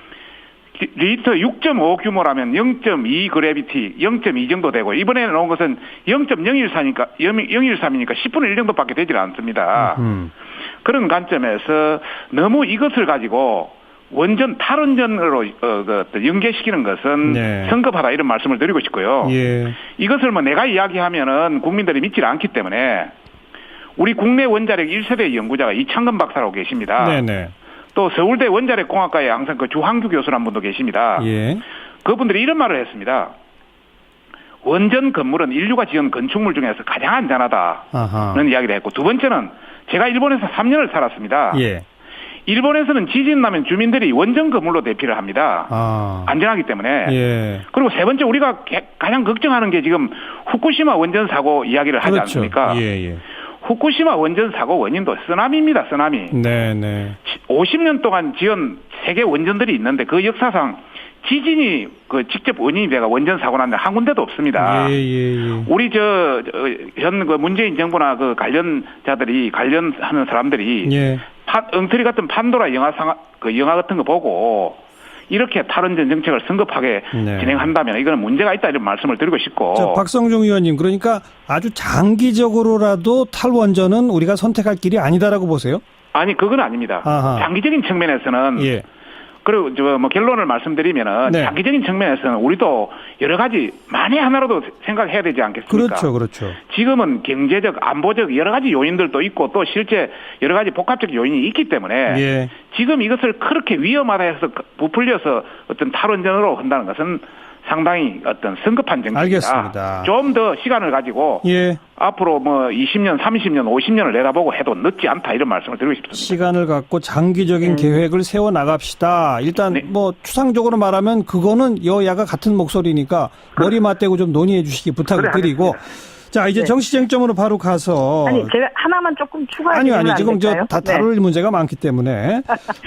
Speaker 6: 리히터 6.5 규모라면 0.2 그래비티 0.2 정도 되고 이번에 나온 것은 0.013이니까 10분의 1 정도밖에 되질 않습니다. 그런 관점에서 너무 이것을 가지고 원전 탈원전으로 연계시키는 것은 성급하다 이런 말씀을 드리고 싶고요.
Speaker 1: 예.
Speaker 6: 이것을 내가 이야기하면은 국민들이 믿지 않기 때문에 우리 국내 원자력 1세대 연구자가 이창근 박사라고 계십니다.
Speaker 1: 네네.
Speaker 6: 또 서울대 원자력공학과에 항상 주한규 교수라는 분도 계십니다.
Speaker 1: 예.
Speaker 6: 그분들이 이런 말을 했습니다. 원전 건물은 인류가 지은 건축물 중에서 가장 안전하다는 이야기를 했고 두 번째는 제가 일본에서 3년을 살았습니다.
Speaker 1: 예.
Speaker 6: 일본에서는 지진 나면 주민들이 원전 건물로 대피를 합니다. 안전하기 때문에.
Speaker 1: 예.
Speaker 6: 그리고 세 번째 우리가 가장 걱정하는 게 지금 후쿠시마 원전 사고 이야기를 하지
Speaker 1: 그렇죠.
Speaker 6: 않습니까?
Speaker 1: 예.
Speaker 6: 후쿠시마 원전 사고 원인도 쓰나미입니다. 쓰나미.
Speaker 1: 네.
Speaker 6: 50년 동안 지은 세계 원전들이 있는데 그 역사상 지진이 그 직접 원인이 돼가 원전 사고 난 데 한 군데도 없습니다.
Speaker 1: 예.
Speaker 6: 우리 현 그 문재인 정부나 그 관련자들이 관련하는 사람들이
Speaker 1: 예.
Speaker 6: 엉터리 같은 판도라 영화 같은 거 보고 이렇게 탈원전 정책을 성급하게 진행한다면 이거는 문제가 있다 이런 말씀을 드리고 싶고.
Speaker 1: 박성중 의원님, 그러니까 아주 장기적으로라도 탈원전은 우리가 선택할 길이 아니다라고 보세요?
Speaker 6: 아니 그건 아닙니다.
Speaker 1: 아하.
Speaker 6: 장기적인 측면에서는
Speaker 1: 예.
Speaker 6: 그리고 결론을 말씀드리면은
Speaker 1: 네.
Speaker 6: 장기적인 측면에서는 우리도 여러 가지 만에 하나라도 생각해야 되지 않겠습니까?
Speaker 1: 그렇죠.
Speaker 6: 지금은 경제적, 안보적 여러 가지 요인들도 있고 또 실제 여러 가지 복합적 요인이 있기 때문에
Speaker 1: 예.
Speaker 6: 지금 이것을 그렇게 위험하다 해서 부풀려서 어떤 탈원전으로 한다는 것은 상당히 어떤 성급한 정책이다.
Speaker 1: 알겠습니다.
Speaker 6: 좀 더 시간을 가지고
Speaker 1: 예.
Speaker 6: 앞으로 20년, 30년, 50년을 내다보고 해도 늦지 않다 이런 말씀을 드리고 싶습니다.
Speaker 1: 시간을 갖고 장기적인 계획을 세워 나갑시다. 일단
Speaker 6: 네.
Speaker 1: 추상적으로 말하면 그거는 여야가 같은 목소리니까 머리 맞대고 좀 논의해 주시기 부탁을 드리고. 자, 이제 정치쟁점으로 바로 가서.
Speaker 5: 아니, 제가 하나만 조금 추가해
Speaker 1: 아니요. 지금 다 다룰 문제가 많기 때문에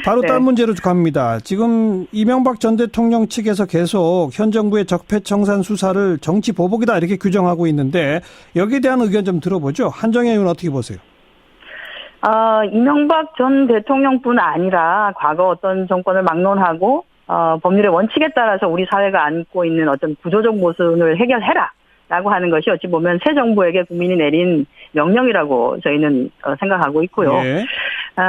Speaker 1: 바로
Speaker 5: 네.
Speaker 1: 다른 문제로 갑니다. 지금 이명박 전 대통령 측에서 계속 현 정부의 적폐청산 수사를 정치 보복이다 이렇게 규정하고 있는데 여기에 대한 의견 좀 들어보죠. 한정혜 의원 어떻게 보세요?
Speaker 5: 이명박 전 대통령뿐 아니라 과거 어떤 정권을 막론하고 법률의 원칙에 따라서 우리 사회가 안고 있는 어떤 구조적 모순을 해결해라. 라고 하는 것이 어찌 보면 새 정부에게 국민이 내린 명령이라고 저희는 생각하고 있고요.
Speaker 1: 예.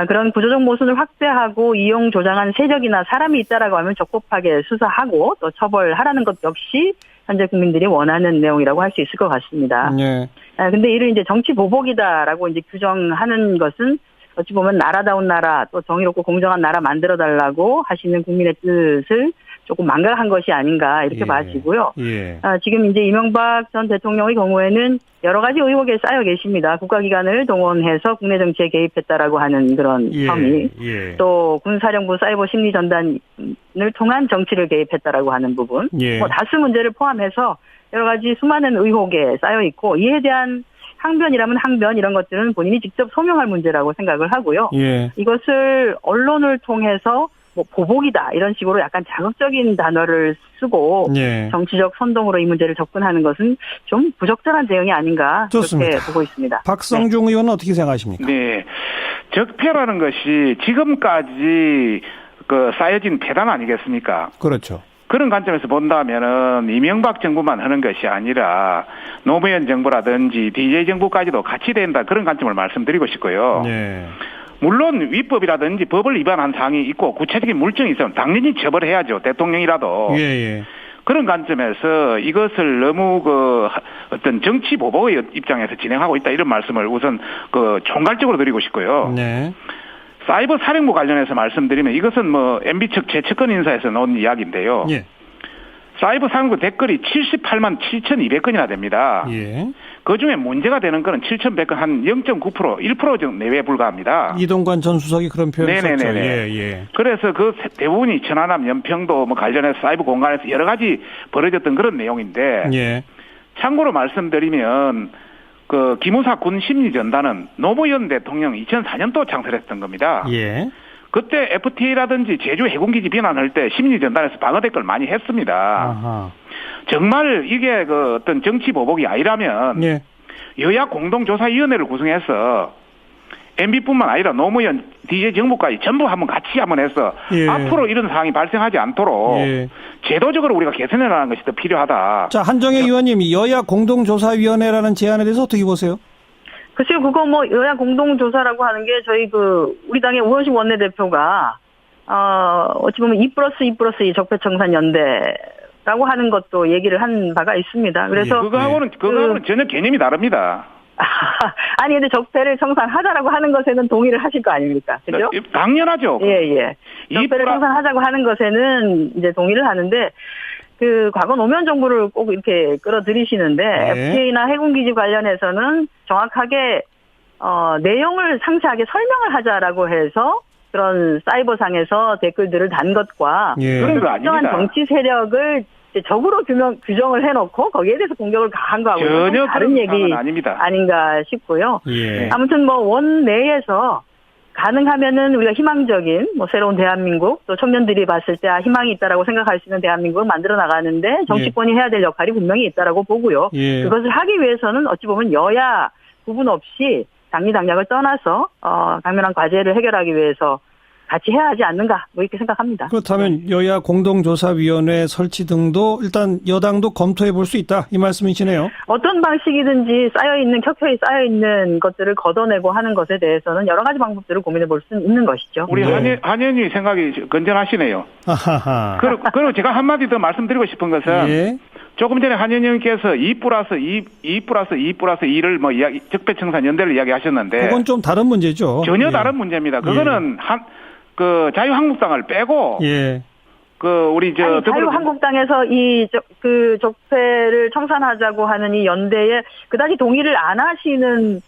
Speaker 5: 그런 구조적 모순을 확대하고 이용 조장한 세력이나 사람이 있다라고 하면 적법하게 수사하고 또 처벌하라는 것 역시 현재 국민들이 원하는 내용이라고 할 수 있을 것 같습니다.
Speaker 1: 예.
Speaker 5: 근데 이를 이제 정치 보복이다라고 이제 규정하는 것은 어찌 보면 나라다운 나라 또 정의롭고 공정한 나라 만들어 달라고 하시는 국민의 뜻을 조금 망각한 것이 아닌가 이렇게 봐지고요.
Speaker 1: 예.
Speaker 5: 지금 이제 이명박 전 대통령의 경우에는 여러 가지 의혹에 쌓여 계십니다. 국가기관을 동원해서 국내 정치에 개입했다라고 하는 그런 혐의, 또 군사령부 사이버 심리 전단을 통한 정치를 개입했다라고 하는 부분, 다수 문제를 포함해서 여러 가지 수많은 의혹에 쌓여 있고 이에 대한 항변이라면 항변 이런 것들은 본인이 직접 소명할 문제라고 생각을 하고요. 이것을 언론을 통해서 보복이다 이런 식으로 약간 자극적인 단어를 쓰고 정치적 선동으로 이 문제를 접근하는 것은 좀 부적절한 대응이 아닌가
Speaker 1: 좋습니다.
Speaker 5: 그렇게 보고 있습니다.
Speaker 1: 박성중 의원은 어떻게 생각하십니까?
Speaker 6: 네, 적폐라는 것이 지금까지 쌓여진 폐단 아니겠습니까?
Speaker 1: 그렇죠.
Speaker 6: 그런 관점에서 본다면은 이명박 정부만 하는 것이 아니라 노무현 정부라든지 DJ 정부까지도 같이 된다 그런 관점을 말씀드리고 싶고요. 물론 위법이라든지 법을 위반한 사항이 있고 구체적인 물증이 있으면 당연히 처벌해야죠. 대통령이라도. 그런 관점에서 이것을 너무 어떤 정치 보복의 입장에서 진행하고 있다 이런 말씀을 우선 총괄적으로 드리고 싶고요. 사이버 사령부 관련해서 말씀드리면 이것은 MB 측 재측근 인사에서 나온 이야기인데요. 사이버 사령부 댓글이 78만 7,200건이나 됩니다. 그중에 문제가 되는 거는 7,100건 한 0.9%, 1% 정도 내외에 불과합니다.
Speaker 1: 이동관 전 수석이 그런 표현을 썼죠.
Speaker 6: 그래서 그 대부분이 천안함, 연평도 관련해서 사이버 공간에서 여러 가지 벌어졌던 그런 내용인데 참고로 말씀드리면 기무사 군 심리전단은 노무현 대통령 2004년도 창설했던 겁니다. 그때 FTA라든지 제주 해군기지 비난할 때 심리전단에서 방어 댓글 많이 했습니다. 정말 이게 어떤 정치 보복이 아니라면 여야 공동조사위원회를 구성해서 MB뿐만 아니라 노무현 DJ 정부까지 전부 같이 한번 해서 앞으로 이런 상황이 발생하지 않도록 제도적으로 우리가 개선해 나가는 것이 더 필요하다.
Speaker 1: 자, 한정혜 의원님, 여야 공동조사위원회라는 제안에 대해서 어떻게 보세요?
Speaker 5: 글쎄요, 그거 여야 공동조사라고 하는 게 저희 우리 당의 우원식 원내대표가 어찌 보면 2+2+2 적폐청산연대라고 하는 것도 얘기를 한 바가 있습니다. 그래서
Speaker 6: 그거하고는 전혀 개념이 다릅니다.
Speaker 5: 아니 근데 적폐를 청산하자라고 하는 것에는 동의를 하실 거 아닙니까? 그죠?
Speaker 6: 당연하죠.
Speaker 5: 적폐를 청산하자고 하는 것에는 이제 동의를 하는데 과거 노무현 정부를 꼭 이렇게 끌어들이시는데 FTA나 해군기지 관련해서는 정확하게 내용을 상세하게 설명을 하자라고 해서 그런 사이버상에서 댓글들을 단 것과
Speaker 1: 예.
Speaker 6: 그런 거
Speaker 5: 특정한
Speaker 6: 아닙니다.
Speaker 5: 정치 세력을 이제 적으로 규정을 해놓고 거기에 대해서 공격을 가한 거하고
Speaker 6: 전혀
Speaker 5: 다른
Speaker 6: 그런
Speaker 5: 얘기
Speaker 6: 상황은 아닙니다.
Speaker 5: 아닌가 싶고요.
Speaker 1: 예.
Speaker 5: 아무튼 뭐 원내에서 가능하면은 우리가 희망적인 뭐 새로운 대한민국 또 청년들이 봤을 때 희망이 있다라고 생각할 수 있는 대한민국을 만들어 나가는데 정치권이 해야 될 역할이 분명히 있다라고 보고요.
Speaker 1: 예.
Speaker 5: 그것을 하기 위해서는 어찌 보면 여야 구분 없이 당리당략을 떠나서 당면한 과제를 해결하기 위해서 같이 해야 하지 않는가 뭐 이렇게 생각합니다.
Speaker 1: 그렇다면 여야 공동조사위원회 설치 등도 일단 여당도 검토해 볼 수 있다 이 말씀이시네요.
Speaker 5: 어떤 방식이든지 켜켜이 쌓여있는 것들을 걷어내고 하는 것에 대해서는 여러 가지 방법들을 고민해 볼 수 있는 것이죠.
Speaker 6: 우리
Speaker 1: 네.
Speaker 6: 한현희 생각이 건전하시네요.
Speaker 1: 하하하.
Speaker 6: 그리고 제가 한마디 더 말씀드리고 싶은 것은
Speaker 1: 예.
Speaker 6: 조금 전에 한현희 의원께서 2+2+2+2를 뭐 적폐청산 연대를 이야기하셨는데
Speaker 1: 그건 좀 다른 문제죠.
Speaker 6: 전혀
Speaker 1: 예.
Speaker 6: 다른 문제입니다. 그거는 자유한국당을 빼고
Speaker 1: 예.
Speaker 6: 우리
Speaker 5: 자유한국당에서 이 적폐를 청산하자고 하는 이 연대에 그다지 동의를 안 하시는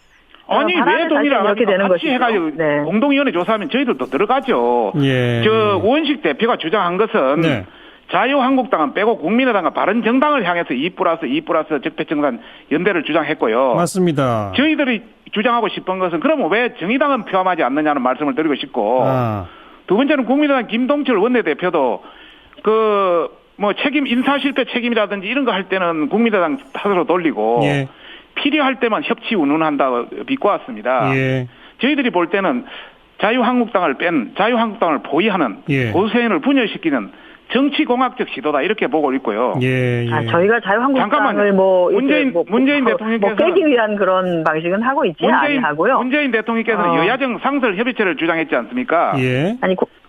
Speaker 6: 아니 왜 동의를 안
Speaker 5: 이렇게
Speaker 6: 합니까?
Speaker 5: 되는
Speaker 6: 같이
Speaker 5: 것이죠.
Speaker 6: 해가지고
Speaker 5: 네.
Speaker 6: 공동위원회 조사하면 저희들도 들어가죠.
Speaker 1: 예.
Speaker 6: 우원식 대표가 주장한 것은
Speaker 1: 네.
Speaker 6: 자유한국당은 빼고 국민의당과 바른정당을 향해서 2+2+ 적폐청산 연대를 주장했고요.
Speaker 1: 맞습니다.
Speaker 6: 저희들이 주장하고 싶은 것은 그러면 왜 정의당은 포함하지 않느냐는 말씀을 드리고 싶고 두 번째는 국민의당 김동철 원내대표도 인사 실패 책임이라든지 이런 거 할 때는 국민의당 탓으로 돌리고
Speaker 1: 예.
Speaker 6: 필요할 때만 협치 운운한다고 비꼬았습니다.
Speaker 1: 예.
Speaker 6: 저희들이 볼 때는 자유한국당을 보위하는
Speaker 1: 예.
Speaker 6: 보수연을 분열시키는 정치공학적 시도다 이렇게 보고 있고요.
Speaker 1: 예.
Speaker 5: 저희가 자유한국당을
Speaker 6: 문재인 대통령께서
Speaker 5: 깨기 위한 그런 방식은 하고 있지 아니하고요.
Speaker 6: 문재인 대통령께서는 여야정 상설 협의체를 주장했지 않습니까?
Speaker 1: 예.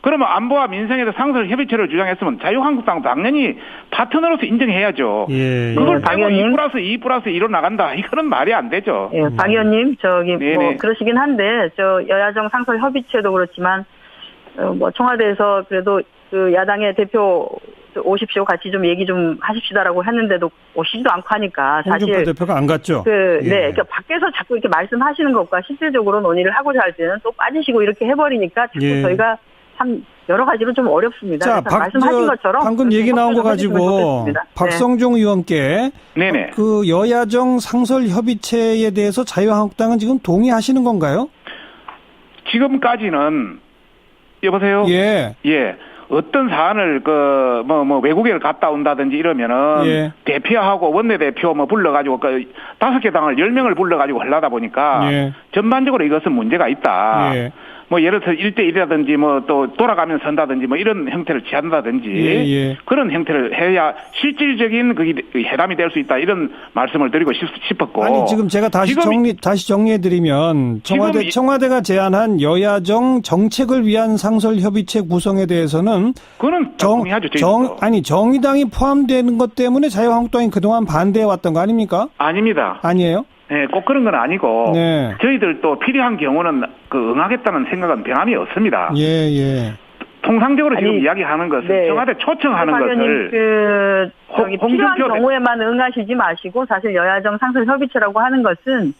Speaker 6: 그러면 안보와 민생에서 상설 협의체를 주장했으면 자유한국당 당연히 파트너로서 인정해야죠.
Speaker 1: 예.
Speaker 6: 그걸
Speaker 5: 박
Speaker 6: 빼고
Speaker 5: 의원님.
Speaker 6: 2+2+2로 나간다. 이거는 말이 안 되죠.
Speaker 5: 예, 박 의원님,
Speaker 6: 네네.
Speaker 5: 그러시긴 한데, 여야정 상설 협의체도 그렇지만, 청와대에서 그래도 야당의 대표 오십시오. 같이 좀 얘기 좀 하십시다라고 했는데도 오시지도 않고 하니까,
Speaker 1: 홍준표
Speaker 5: 사실.
Speaker 1: 대표가 안 갔죠.
Speaker 5: 네, 그러니까 밖에서 자꾸 이렇게 말씀하시는 것과 실질적으로 논의를 하고자 할 때는 또 빠지시고 이렇게 해버리니까 자꾸 저희가 참 여러 가지로 좀 어렵습니다.
Speaker 1: 자,
Speaker 5: 그래서 말씀하신 것처럼
Speaker 1: 방금 얘기 나온 거 가지고
Speaker 5: 네.
Speaker 1: 박성중 의원께
Speaker 6: 네네.
Speaker 1: 여야정 상설 협의체에 대해서 자유한국당은 지금 동의하시는 건가요?
Speaker 6: 지금까지는 여보세요?
Speaker 1: 예.
Speaker 6: 어떤 사안을 외국에 갔다 온다든지 이러면은 대표하고 원내대표 불러가지고 5개 당을 10명을 불러가지고 하려다 보니까 전반적으로 이것은 문제가 있다. 예를 들어 1대1이라든지 또 돌아가면서 한다든지 이런 형태를 취한다든지 그런 형태를 해야 실질적인 회담이 될 수 있다. 이런 말씀을 드리고 싶었고.
Speaker 1: 아니, 지금 제가 다시 정리해드리면 청와대가 제안한 여야정 정책을 위한 상설협의체 구성에 대해서는
Speaker 6: 그거는 동의하죠.
Speaker 1: 정의당이 포함되는 것 때문에 자유한국당이 그동안 반대해왔던 거 아닙니까?
Speaker 6: 아닙니다.
Speaker 1: 아니에요?
Speaker 6: 네, 꼭 그런 건 아니고 저희들도 필요한 경우는 응하겠다는 생각은 변함이 없습니다. 통상적으로 지금 이야기하는 것은 청와대 초청하는 것을
Speaker 5: 필요한 경우에만 응하시지 마시고 사실 여야정 상설 협의체라고 하는 것은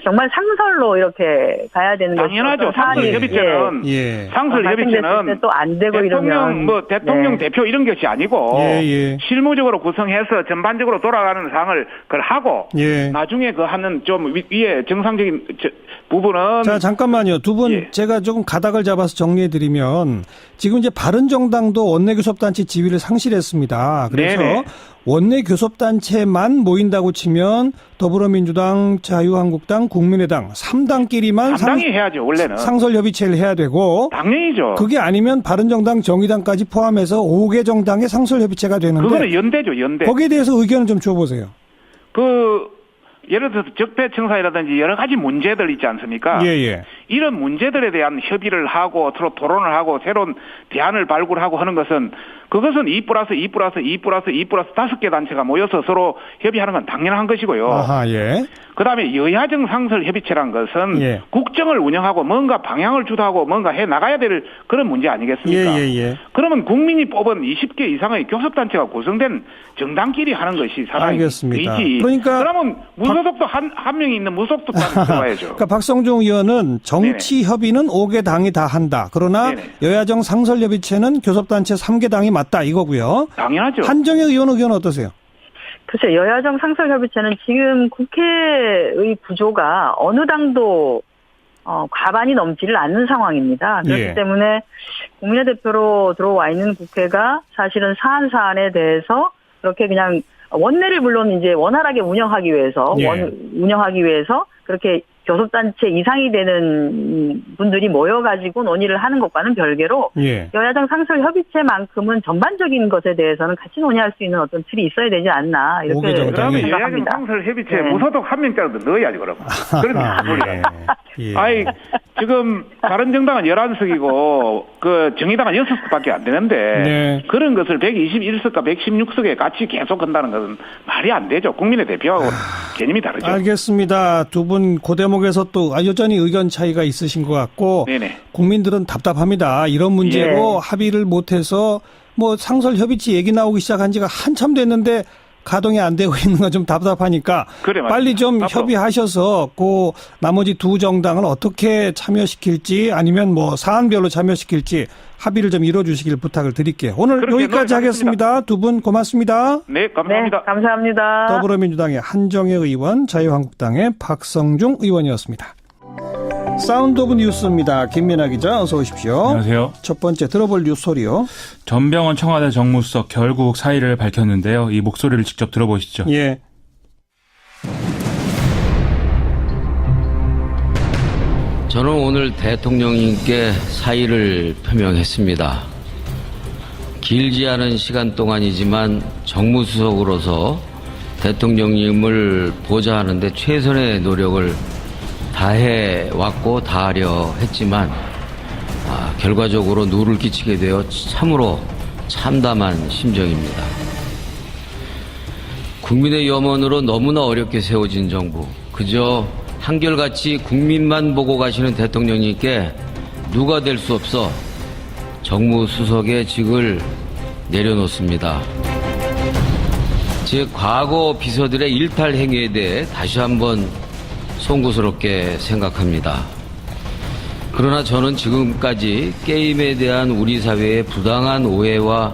Speaker 5: 정말 상설로 이렇게 가야 되는 거죠.
Speaker 6: 당연하죠. 상설 협의체는 상설 협의체는
Speaker 5: 또 안 되고
Speaker 6: 대통령 대표 이런 것이 아니고 실무적으로 구성해서 전반적으로 돌아가는 사항을 그걸 하고 나중에 하는 좀 위에 정상적인 부분은
Speaker 1: 자 잠깐만요. 두 분 제가 조금 가닥을 잡아서 정리해드리면 지금 이제 바른정당도 원내교섭단체 지위를 상실했습니다. 그래서 원내교섭단체만 모인다고 치면 더불어민주당, 자유한국당, 국민의당 3당끼리만
Speaker 6: 해야죠. 원래는
Speaker 1: 상설협의체를 해야 되고
Speaker 6: 당연히죠.
Speaker 1: 그게 아니면 바른정당, 정의당까지 포함해서 5개 정당의 상설협의체가 되는데
Speaker 6: 그거는 연대죠. 연대.
Speaker 1: 거기에 대해서 의견을 좀 줘보세요.
Speaker 6: 예를 들어서 적폐청산이라든지 여러 가지 문제들 있지 않습니까? 이런 문제들에 대한 협의를 하고 서로 토론을 하고 새로운 대안을 발굴하고 하는 것은 그것은 2+2+2+2+5개 단체가 모여서 서로 협의하는 건 당연한 것이고요. 그다음에 여야정 상설협의체란 것은
Speaker 1: 예.
Speaker 6: 국정을 운영하고 뭔가 방향을 주도하고 뭔가 해 나가야 될 그런 문제 아니겠습니까?
Speaker 1: 예.
Speaker 6: 그러면 국민이 뽑은 20개 이상의 교섭단체가 구성된 정당끼리 하는 것이 사람의
Speaker 1: 알겠습니다.
Speaker 6: 의지.
Speaker 1: 그러니까
Speaker 6: 그러면 무소속도 한 명이 있는 무소속도 당 들어와야죠.
Speaker 1: 그러니까 박성중 의원은 정치 협의는 5개 당이 다 한다. 그러나
Speaker 6: 네네.
Speaker 1: 여야정 상설협의체는 교섭단체 3개 당이 맞다 이거고요.
Speaker 6: 당연하죠.
Speaker 1: 한정혜 의원 의견은 어떠세요?
Speaker 5: 글쎄, 여야정 상설협의체는 지금 국회의 구조가 어느 당도 과반이 넘지를 않는 상황입니다. 그렇기
Speaker 1: 예.
Speaker 5: 때문에 국민의 대표로 들어와 있는 국회가 사실은 사안에 대해서 그렇게 그냥 원내를 물론 이제 원활하게 운영하기 위해서
Speaker 1: 예.
Speaker 5: 운영하기 위해서 그렇게 교섭단체 이상이 되는 분들이 모여가지고 논의를 하는 것과는 별개로
Speaker 1: 예.
Speaker 5: 여야정 상설협의체만큼은 전반적인 것에 대해서는 같이 논의할 수 있는 어떤 틀이 있어야 되지 않나 이렇게
Speaker 1: 오개 정당이.
Speaker 6: 그러면 여야정
Speaker 5: 생각합니다.
Speaker 6: 상설협의체
Speaker 5: 네.
Speaker 6: 무소속 한 명짜리도 넣어야지 그러면. 그런 소리가.
Speaker 1: 예.
Speaker 6: 아이, 지금, 다른 정당은 11석이고, 정의당은 6석밖에 안 되는데,
Speaker 1: 네.
Speaker 6: 그런 것을 121석과 116석에 같이 계속 한다는 것은 말이 안 되죠. 국민의 대표하고 개념이 다르죠.
Speaker 1: 알겠습니다. 두 분 그 대목에서 또 여전히 의견 차이가 있으신 것 같고
Speaker 6: 네네.
Speaker 1: 국민들은 답답합니다. 이런 문제로
Speaker 5: 네.
Speaker 1: 합의를 못해서 뭐 상설협의체 얘기 나오기 시작한 지가 한참 됐는데 가동이 안 되고 있는 건 좀 답답하니까
Speaker 6: 그래,
Speaker 1: 빨리 좀
Speaker 6: 앞으로.
Speaker 1: 협의하셔서 그 나머지 두 정당을 어떻게 참여시킬지 아니면 뭐 사안별로 참여시킬지 합의를 좀 이뤄주시길 부탁을 드릴게요. 오늘
Speaker 6: 그렇게
Speaker 1: 여기까지 하겠습니다. 두 분 고맙습니다.
Speaker 6: 네, 감사합니다.
Speaker 5: 네, 감사합니다.
Speaker 1: 더불어민주당의 한정혜 의원, 자유한국당의 박성중 의원이었습니다. 사운드 오브 뉴스입니다. 김민아 기자 어서 오십시오.
Speaker 7: 안녕하세요.
Speaker 1: 첫 번째 들어볼 뉴스 소리요.
Speaker 7: 전병헌 청와대 정무수석 결국 사의를 밝혔는데요. 이 목소리를 직접 들어보시죠.
Speaker 1: 예.
Speaker 8: 저는 오늘 대통령님께 사의를 표명했습니다. 길지 않은 시간 동안이지만 정무수석으로서 대통령님을 보좌하는데 최선의 노력을 다해왔고 다하려 했지만 결과적으로 누를 끼치게 되어 참으로 참담한 심정입니다. 국민의 염원으로 너무나 어렵게 세워진 정부, 그저 한결같이 국민만 보고 가시는 대통령님께 누가 될 수 없어 정무수석의 직을 내려놓습니다. 제 과거 비서들의 일탈 행위에 대해 다시 한번 송구스럽게 생각합니다. 그러나 저는 지금까지 게임에 대한 우리 사회의 부당한 오해와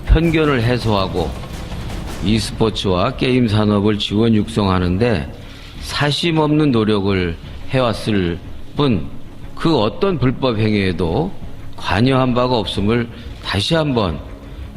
Speaker 8: 편견을 해소하고 e스포츠와 게임 산업을 지원 육성하는데 사심 없는 노력을 해왔을 뿐 그 어떤 불법 행위에도 관여한 바가 없음을 다시 한번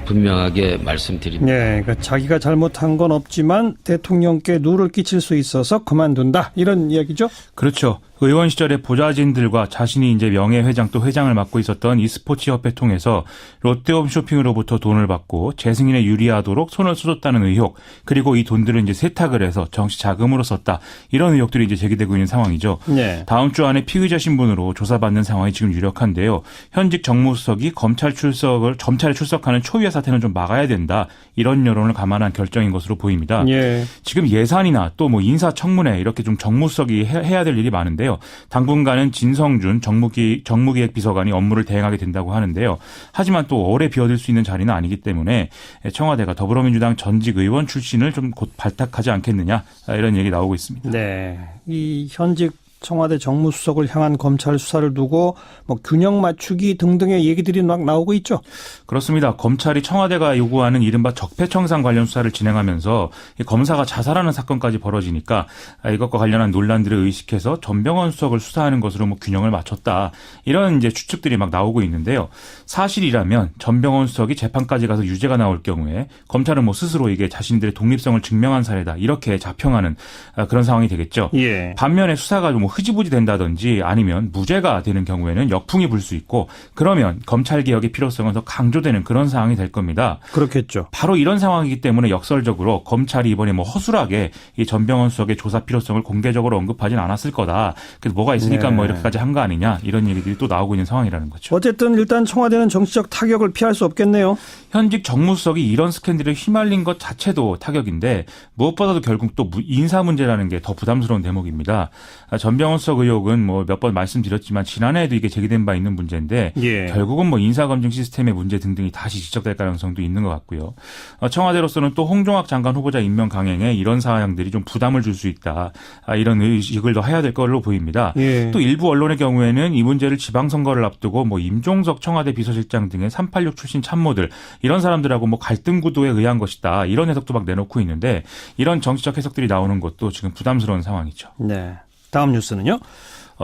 Speaker 8: 분명하게 말씀드립니다.
Speaker 1: 네, 그러니까 자기가 잘못한 건 없지만 대통령께 누를 끼칠 수 있어서 그만둔다. 이런 이야기죠?
Speaker 7: 그렇죠. 의원 시절에 보좌진들과 자신이 이제 명예회장 또 회장을 맡고 있었던 e스포츠 협회 통해서 롯데홈쇼핑으로부터 돈을 받고 재승인에 유리하도록 손을 써줬다는 의혹, 그리고 이 돈들을 이제 세탁을 해서 정치 자금으로 썼다. 이런 의혹들이 이제 제기되고 있는 상황이죠.
Speaker 1: 네.
Speaker 7: 다음 주 안에 피의자 신분으로 조사받는 상황이 지금 유력한데요. 현직 정무수석이 검찰에 출석하는 초유의 사태는 좀 막아야 된다. 이런 여론을 감안한 결정인 것으로 보입니다.
Speaker 1: 예.
Speaker 7: 지금 예산이나 또 뭐 인사청문회 이렇게 좀 정무수석이 해야 될 일이 많은데요. 당분간은 진성준 정무기획 비서관이 업무를 대행하게 된다고 하는데요. 하지만 또 오래 비워둘 수 있는 자리는 아니기 때문에 청와대가 더불어민주당 전직 의원 출신을 좀 곧 발탁하지 않겠느냐 이런 얘기 나오고 있습니다.
Speaker 1: 네. 이 현직 청와대 정무수석을 향한 검찰 수사를 두고 뭐 균형 맞추기 등등의 얘기들이 막 나오고 있죠.
Speaker 7: 그렇습니다. 검찰이 청와대가 요구하는 이른바 적폐청산 관련 수사를 진행하면서 검사가 자살하는 사건까지 벌어지니까 이것과 관련한 논란들을 의식해서 전병헌 수석을 수사하는 것으로 뭐 균형을 맞췄다. 이런 이제 추측들이 막 나오고 있는데요. 사실이라면 전병헌 수석이 재판까지 가서 유죄가 나올 경우에 검찰은 뭐 스스로 이게 자신들의 독립성을 증명한 사례다. 이렇게 자평하는 그런 상황이 되겠죠.
Speaker 1: 예.
Speaker 7: 반면에 수사가 좀 흐지부지 된다든지 아니면 무죄가 되는 경우에는 역풍이 불 수 있고 그러면 검찰개혁의 필요성은 더 강조되는 그런 상황이 될 겁니다.
Speaker 1: 그렇겠죠.
Speaker 7: 바로 이런 상황이기 때문에 역설적으로 검찰이 이번에 뭐 허술하게 이 전병헌 수석의 조사 필요성을 공개적으로 언급하진 않았을 거다. 그래서 뭐가 있으니까 뭐 이렇게까지 한 거 아니냐 이런 얘기들이 또 나오고 있는 상황이라는 거죠.
Speaker 1: 어쨌든 일단 청와대는 정치적 타격을 피할 수 없겠네요.
Speaker 7: 현직 정무수석이 이런 스캔들에 휘말린 것 자체도 타격인데 무엇보다도 결국 또 인사 문제라는 게 더 부담스러운 대목입니다. 전병헌 수석 의혹은 뭐 몇 번 말씀드렸지만 지난해에도 이게 제기된 바 있는 문제인데 결국은 뭐 인사검증 시스템의 문제 등등이 다시 지적될 가능성도 있는 것 같고요. 청와대로서는 또 홍종학 장관 후보자 임명 강행에 이런 사항들이 좀 부담을 줄 수 있다. 이런 의식을 더 해야 될 걸로 보입니다. 또 일부 언론의 경우에는 이 문제를 지방선거를 앞두고 뭐 임종석 청와대 비서실장 등의 386 출신 참모들 이런 사람들하고 뭐 갈등 구도에 의한 것이다. 이런 해석도 막 내놓고 있는데 이런 정치적 해석들이 나오는 것도 지금 부담스러운 상황이죠.
Speaker 1: 네. 다음 뉴스는요.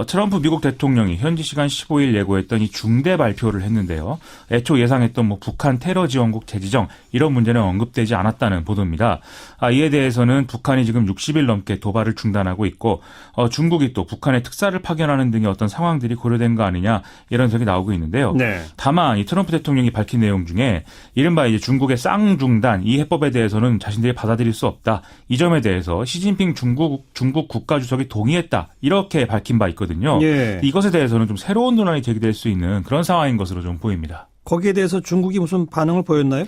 Speaker 7: 트럼프 미국 대통령이 현지 시간 15일 예고했던 이 중대 발표를 했는데요. 애초 예상했던 뭐 북한 테러 지원국 재지정 이런 문제는 언급되지 않았다는 보도입니다. 이에 대해서는 북한이 지금 60일 넘게 도발을 중단하고 있고 중국이 또 북한에 특사를 파견하는 등의 어떤 상황들이 고려된 거 아니냐 이런 해석이 나오고 있는데요. 다만 이 트럼프 대통령이 밝힌 내용 중에 이른바 이제 중국의 쌍중단 이 해법에 대해서는 자신들이 받아들일 수 없다. 이 점에 대해서 시진핑 중국 국가주석이 동의했다. 이렇게 밝힌 바 있거든요. 이것에 대해서는 좀 새로운 논란이 제기될 수 있는 그런 상황인 것으로 좀 보입니다.
Speaker 1: 거기에 대해서 중국이 무슨 반응을 보였나요?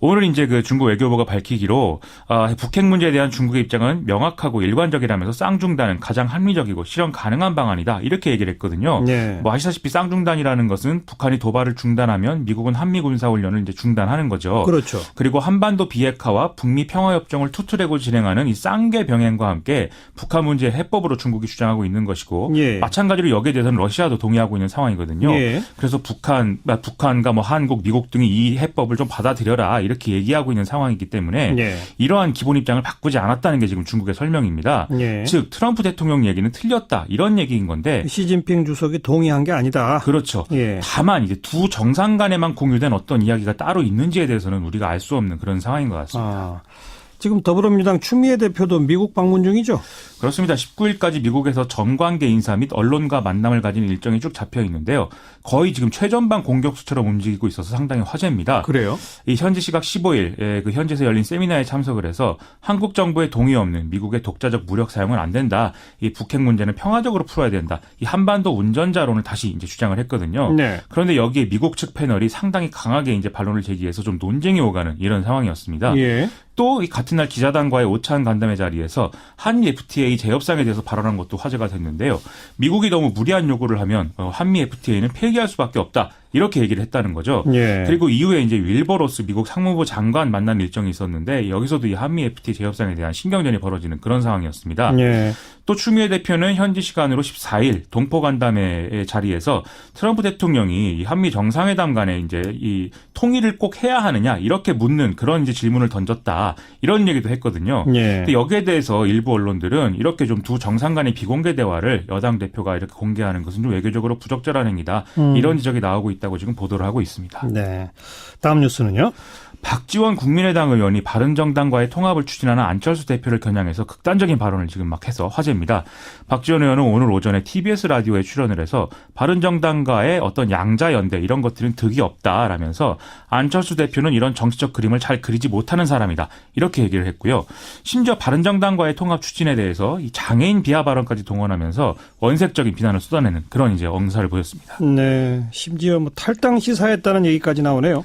Speaker 7: 오늘 이제 그 중국 외교부가 밝히기로 북핵 문제에 대한 중국의 입장은 명확하고 일관적이라면서 쌍중단은 가장 합리적이고 실현 가능한 방안이다. 이렇게 얘기를 했거든요. 뭐 아시다시피 쌍중단이라는 것은 북한이 도발을 중단하면 미국은 한미 군사 훈련을 이제 중단하는 거죠.
Speaker 1: 그렇죠.
Speaker 7: 그리고 한반도 비핵화와 북미 평화협정을 투트랙으로 진행하는 이 쌍계 병행과 함께 북한 문제 해법으로 중국이 주장하고 있는 것이고 마찬가지로 여기에 대해서는 러시아도 동의하고 있는 상황이거든요. 그래서 북한과 뭐 한국, 미국 등이 이 해법을 좀 받아들여라 이렇게 얘기하고 있는 상황이기 때문에 이러한 기본 입장을 바꾸지 않았다는 게 지금 중국의 설명입니다. 즉 트럼프 대통령 얘기는 틀렸다 이런 얘기인 건데
Speaker 1: 시진핑 주석이 동의한 게 아니다.
Speaker 7: 그렇죠. 다만 이제 두 정상 간에만 공유된 어떤 이야기가 따로 있는지에 대해서는 우리가 알 수 없는 그런 상황인 것 같습니다.
Speaker 1: 지금 더불어민주당 추미애 대표도 미국 방문 중이죠?
Speaker 7: 그렇습니다. 19일까지 미국에서 전관계 인사 및 언론과 만남을 가진 일정이 쭉 잡혀 있는데요. 거의 지금 최전방 공격수처럼 움직이고 있어서 상당히 화제입니다.
Speaker 1: 그래요?
Speaker 7: 이 현지 시각 15일 그 현지에서 열린 세미나에 참석을 해서 한국 정부의 동의 없는 미국의 독자적 무력 사용은 안 된다. 이 북핵 문제는 평화적으로 풀어야 된다. 이 한반도 운전자론을 다시 이제 주장을 했거든요. 그런데 여기에 미국 측 패널이 상당히 강하게 이제 반론을 제기해서 좀 논쟁이 오가는 이런 상황이었습니다. 또 이 같은 날 기자단과의 오찬 간담회 자리에서 한미 FTA 재협상에 대해서 발언한 것도 화제가 됐는데요. 미국이 너무 무리한 요구를 하면 한미 FTA는 폐기할 수밖에 없다. 이렇게 얘기를 했다는 거죠. 그리고 이후에 이제 윌버 로스 미국 상무부 장관 만난 일정이 있었는데 여기서도 이 한미 FTA 재협상에 대한 신경전이 벌어지는 그런 상황이었습니다. 또 추미애 대표는 현지 시간으로 14일 동포 간담회 자리에서 트럼프 대통령이 이 한미 정상회담 간에 이제 이 통일을 꼭 해야 하느냐 이렇게 묻는 그런 이제 질문을 던졌다 이런 얘기도 했거든요. 근데 여기에 대해서 일부 언론들은 이렇게 좀 두 정상 간의 비공개 대화를 여당 대표가 이렇게 공개하는 것은 좀 외교적으로 부적절한 행위다 이런 지적이 나오고 있다고 지금 보도를 하고 있습니다.
Speaker 1: 네. 다음 뉴스는요.
Speaker 7: 박지원 국민의당 의원이 바른정당과의 통합을 추진하는 안철수 대표를 겨냥해서 극단적인 발언을 지금 막 해서 화제입니다. 박지원 의원은 오늘 오전에 TBS 라디오에 출연을 해서 바른정당과의 어떤 양자연대 이런 것들은 득이 없다라면서 안철수 대표는 이런 정치적 그림을 잘 그리지 못하는 사람이다. 이렇게 얘기를 했고요. 심지어 바른정당과의 통합 추진에 대해서 이 장애인 비하 발언까지 동원하면서 원색적인 비난을 쏟아내는 그런 이제 언사를 보였습니다.
Speaker 1: 네. 심지어 뭐 탈당 시사했다는 얘기까지 나오네요.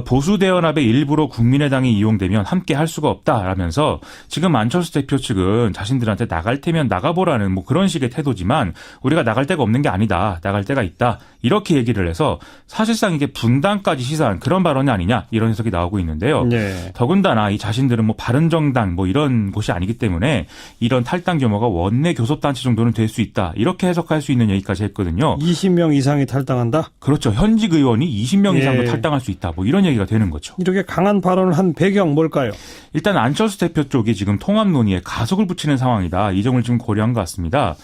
Speaker 7: 보수 대연합의 일부로 국민의당이 이용되면 함께 할 수가 없다라면서 지금 안철수 대표 측은 자신들한테 나갈 테면 나가보라는 뭐 그런 식의 태도지만 우리가 나갈 데가 없는 게 아니다. 나갈 데가 있다. 이렇게 얘기를 해서 사실상 이게 분단까지 시사한 그런 발언이 아니냐 이런 해석이 나오고 있는데요. 더군다나 이 자신들은 뭐 바른정당 뭐 이런 곳이 아니기 때문에 이런 탈당 규모가 원내 교섭단체 정도는 될 수 있다. 이렇게 해석할 수 있는 얘기까지 했거든요.
Speaker 1: 20명 이상이 탈당한다?
Speaker 7: 그렇죠. 현직 의원이 20명 이상도 탈당할 수 있다. 뭐 이런 얘기가 되는 거죠.
Speaker 1: 이렇게 강한 발언을 한 배경 뭘까요?
Speaker 7: 일단 안철수 대표 쪽이 지금 통합 논의에 가속을 붙이는 상황이다. 이 점을 지금 고려한 것 같습니다.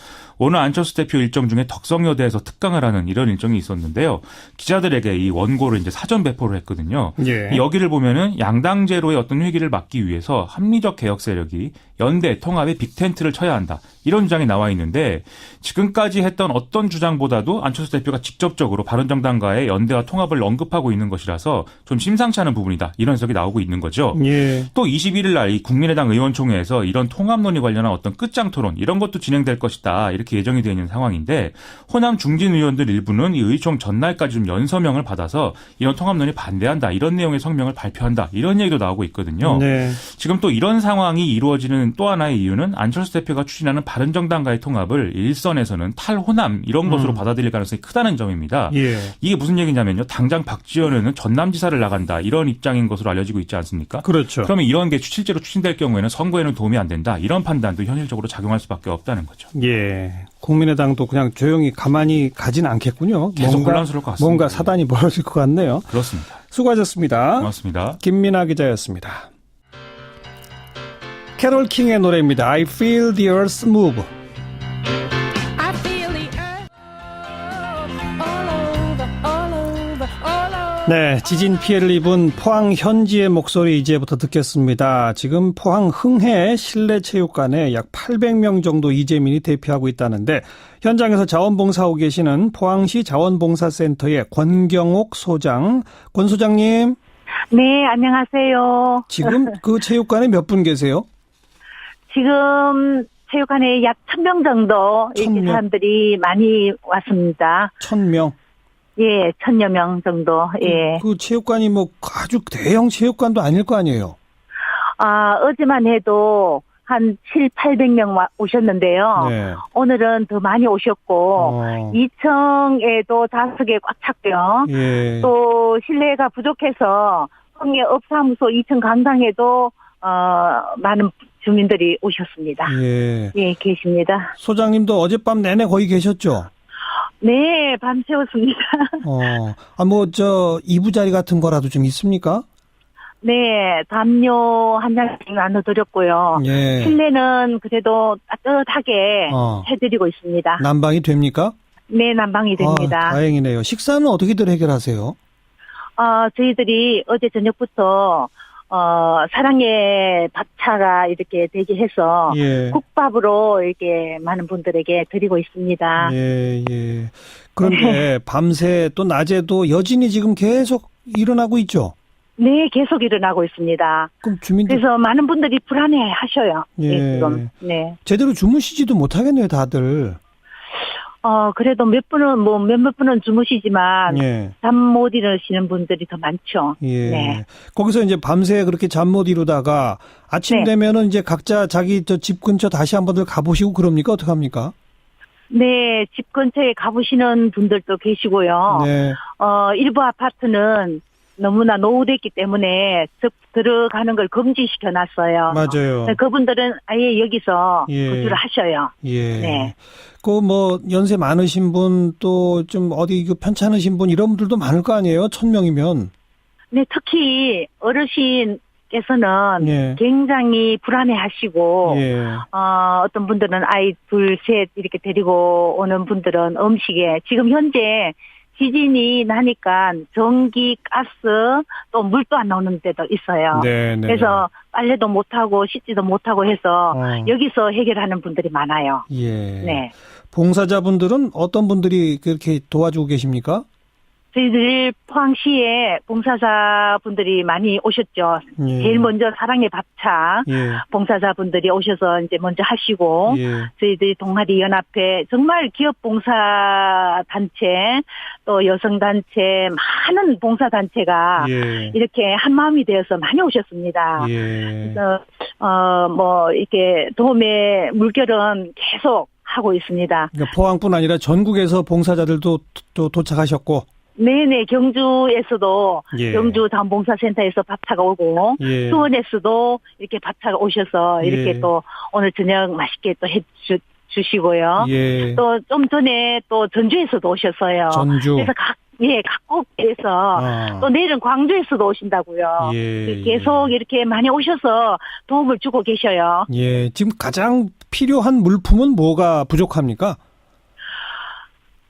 Speaker 7: 오늘 안철수 대표 일정 중에 덕성여대에서 특강을 하는 이런 일정이 있었는데요. 기자들에게 이 원고를 이제 사전 배포를 했거든요. 여기를 보면은 양당제로의 어떤 회기를 막기 위해서 합리적 개혁 세력이 연대, 통합의 빅텐트를 쳐야 한다. 이런 주장이 나와 있는데 지금까지 했던 어떤 주장보다도 안철수 대표가 직접적으로 바른정당과의 연대와 통합을 언급하고 있는 것이라서 좀 심상치 않은 부분이다. 이런 해석이 나오고 있는 거죠.
Speaker 1: 예.
Speaker 7: 또 21일 날 이 국민의당 의원총회에서 이런 통합론이 관련한 어떤 끝장 토론 이런 것도 진행될 것이다. 이렇게 예정이 되어 있는 상황인데 호남 중진 의원들 일부는 이 의총 전날까지 좀 연서명을 받아서 이런 통합론에 반대한다. 이런 내용의 성명을 발표한다. 이런 얘기도 나오고 있거든요.
Speaker 1: 네.
Speaker 7: 지금 또 이런 상황이 이루어지는 또 하나의 이유는 안철수 대표가 추진하는 바른정당과의 통합을 일선에서는 탈호남 이런 것으로 받아들일 가능성이 크다는 점입니다.
Speaker 1: 예.
Speaker 7: 이게 무슨 얘기냐면요. 당장 박지원 의원은 전남지사를 나간다. 이런 입장인 것으로 알려지고 있지 않습니까?
Speaker 1: 그렇죠.
Speaker 7: 그러면 이런 게 실제로 추진될 경우에는 선거에는 도움이 안 된다. 이런 판단도 현실적으로 작용할 수밖에 없다는 거죠.
Speaker 1: 예. 국민의당도 그냥 조용히 가만히 가진 않겠군요.
Speaker 7: 계속 혼란스러울 것 같습니다.
Speaker 1: 뭔가 사단이 벌어질 것 같네요.
Speaker 7: 그렇습니다.
Speaker 1: 수고하셨습니다.
Speaker 7: 고맙습니다.
Speaker 1: 김민아 기자였습니다. 캐롤 킹의 노래입니다. I feel the earth move.
Speaker 9: I feel the earth all over.
Speaker 1: 네, 지진 피해를 입은 포항 현지의 목소리 이제부터 듣겠습니다. 지금 포항 흥해 실내체육관에 약 800명 정도 이재민이 대피하고 있다는데 현장에서 자원봉사하고 계시는 포항시 자원봉사센터의 권경옥 소장, 권 소장님.
Speaker 10: 네, 안녕하세요.
Speaker 1: 지금 그 체육관에 몇 분 계세요?
Speaker 10: 지금 체육관에 약 1000명 정도 이렇게
Speaker 1: 1000명.
Speaker 10: 사람들이 많이 왔습니다.
Speaker 1: 1000명.
Speaker 10: 예, 1000여 명 정도. 예.
Speaker 1: 그 체육관이 뭐 아주 대형 체육관도 아닐 거 아니에요?
Speaker 10: 아, 어제만 해도 한 700~800명 오셨는데요.
Speaker 1: 네.
Speaker 10: 오늘은 더 많이 오셨고 2층에도 좌석에 꽉 찼고요.
Speaker 1: 예.
Speaker 10: 또 실내가 부족해서 흥해 업사무소 2층 강당에도 많은 주민들이 오셨습니다.
Speaker 1: 예.
Speaker 10: 예, 계십니다.
Speaker 1: 소장님도 어젯밤 내내 거기 계셨죠?
Speaker 10: 네, 밤새웠습니다.
Speaker 1: 이부자리 같은 거라도 좀 있습니까?
Speaker 10: 네, 담요 한 장씩 나눠드렸고요.
Speaker 1: 예.
Speaker 10: 실내는 그래도 따뜻하게 해드리고 있습니다.
Speaker 1: 난방이 됩니까?
Speaker 10: 네, 난방이 됩니다.
Speaker 1: 다행이네요. 식사는 어떻게들 해결하세요?
Speaker 10: 저희들이 어제 저녁부터 사랑의 밥차가 이렇게 되게 해서
Speaker 1: 예.
Speaker 10: 국밥으로 이렇게 많은 분들에게 드리고 있습니다.
Speaker 1: 예. 그런데 밤새 또 낮에도 여진이 지금 계속 일어나고 있죠?
Speaker 10: 네, 계속 일어나고 있습니다.
Speaker 1: 그럼 주민들
Speaker 10: 그래서 많은 분들이 불안해 하셔요.
Speaker 1: 예.
Speaker 10: 네, 지금. 네.
Speaker 1: 제대로 주무시지도 못하겠네요, 다들.
Speaker 10: 그래도 몇몇 분은 주무시지만
Speaker 1: 예.
Speaker 10: 잠 못 이루시는 분들이 더 많죠.
Speaker 1: 예.
Speaker 10: 네.
Speaker 1: 거기서 이제 밤새 그렇게 잠 못 이루다가 아침
Speaker 10: 네.
Speaker 1: 되면은 이제 각자 자기 집 근처 다시 한번들 가보시고 그럽니까? 어떡합니까?
Speaker 10: 네, 집 근처에 가보시는 분들도 계시고요.
Speaker 1: 네.
Speaker 10: 일부 아파트는 너무나 노후됐기 때문에 들어가는 걸 금지시켜 놨어요.
Speaker 1: 맞아요.
Speaker 10: 그분들은 아예 여기서
Speaker 1: 예.
Speaker 10: 거주를 하셔요.
Speaker 1: 예.
Speaker 10: 네.
Speaker 1: 연세 많으신 분, 또 좀 어디 편찮으신 분, 이런 분들도 많을 거 아니에요? 1000명이면.
Speaker 10: 네, 특히 어르신께서는
Speaker 1: 예.
Speaker 10: 굉장히 불안해 하시고,
Speaker 1: 예.
Speaker 10: 어떤 분들은 아이 둘, 셋 이렇게 데리고 오는 분들은 음식에, 지금 현재 지진이 나니까 전기, 가스, 또 물도 안 나오는 데도 있어요.
Speaker 1: 네.
Speaker 10: 그래서 빨래도 못하고 씻지도 못하고 해서 여기서 해결하는 분들이 많아요.
Speaker 1: 예.
Speaker 10: 네.
Speaker 1: 봉사자분들은 어떤 분들이 그렇게 도와주고 계십니까?
Speaker 10: 저희들 포항시에 봉사자분들이 많이 오셨죠.
Speaker 1: 예.
Speaker 10: 제일 먼저 사랑의 밥차
Speaker 1: 예.
Speaker 10: 봉사자분들이 오셔서 이제 먼저 하시고
Speaker 1: 예.
Speaker 10: 저희들이 동아리 연합회 정말 기업 봉사단체 또 여성단체 많은 봉사단체가
Speaker 1: 예.
Speaker 10: 이렇게 한 마음이 되어서 많이 오셨습니다.
Speaker 1: 예.
Speaker 10: 그래서 이렇게 도움의 물결은 계속 하고 있습니다.
Speaker 1: 그러니까 포항뿐 아니라 전국에서 봉사자들도 또 도착하셨고.
Speaker 10: 네네, 경주에서도
Speaker 1: 예.
Speaker 10: 경주 자원봉사센터에서 밥차가 오고
Speaker 1: 예.
Speaker 10: 수원에서도 이렇게 밥차가 오셔서 이렇게
Speaker 1: 예.
Speaker 10: 또 오늘 저녁 맛있게 또 해주시고요.
Speaker 1: 예.
Speaker 10: 또 좀 전에 또 전주에서도 오셨어요.
Speaker 1: 전주.
Speaker 10: 그래서 각국에서 또 내일은 광주에서도 오신다고요.
Speaker 1: 예.
Speaker 10: 계속 이렇게 많이 오셔서 도움을 주고 계셔요.
Speaker 1: 예. 지금 가장 필요한 물품은 뭐가 부족합니까?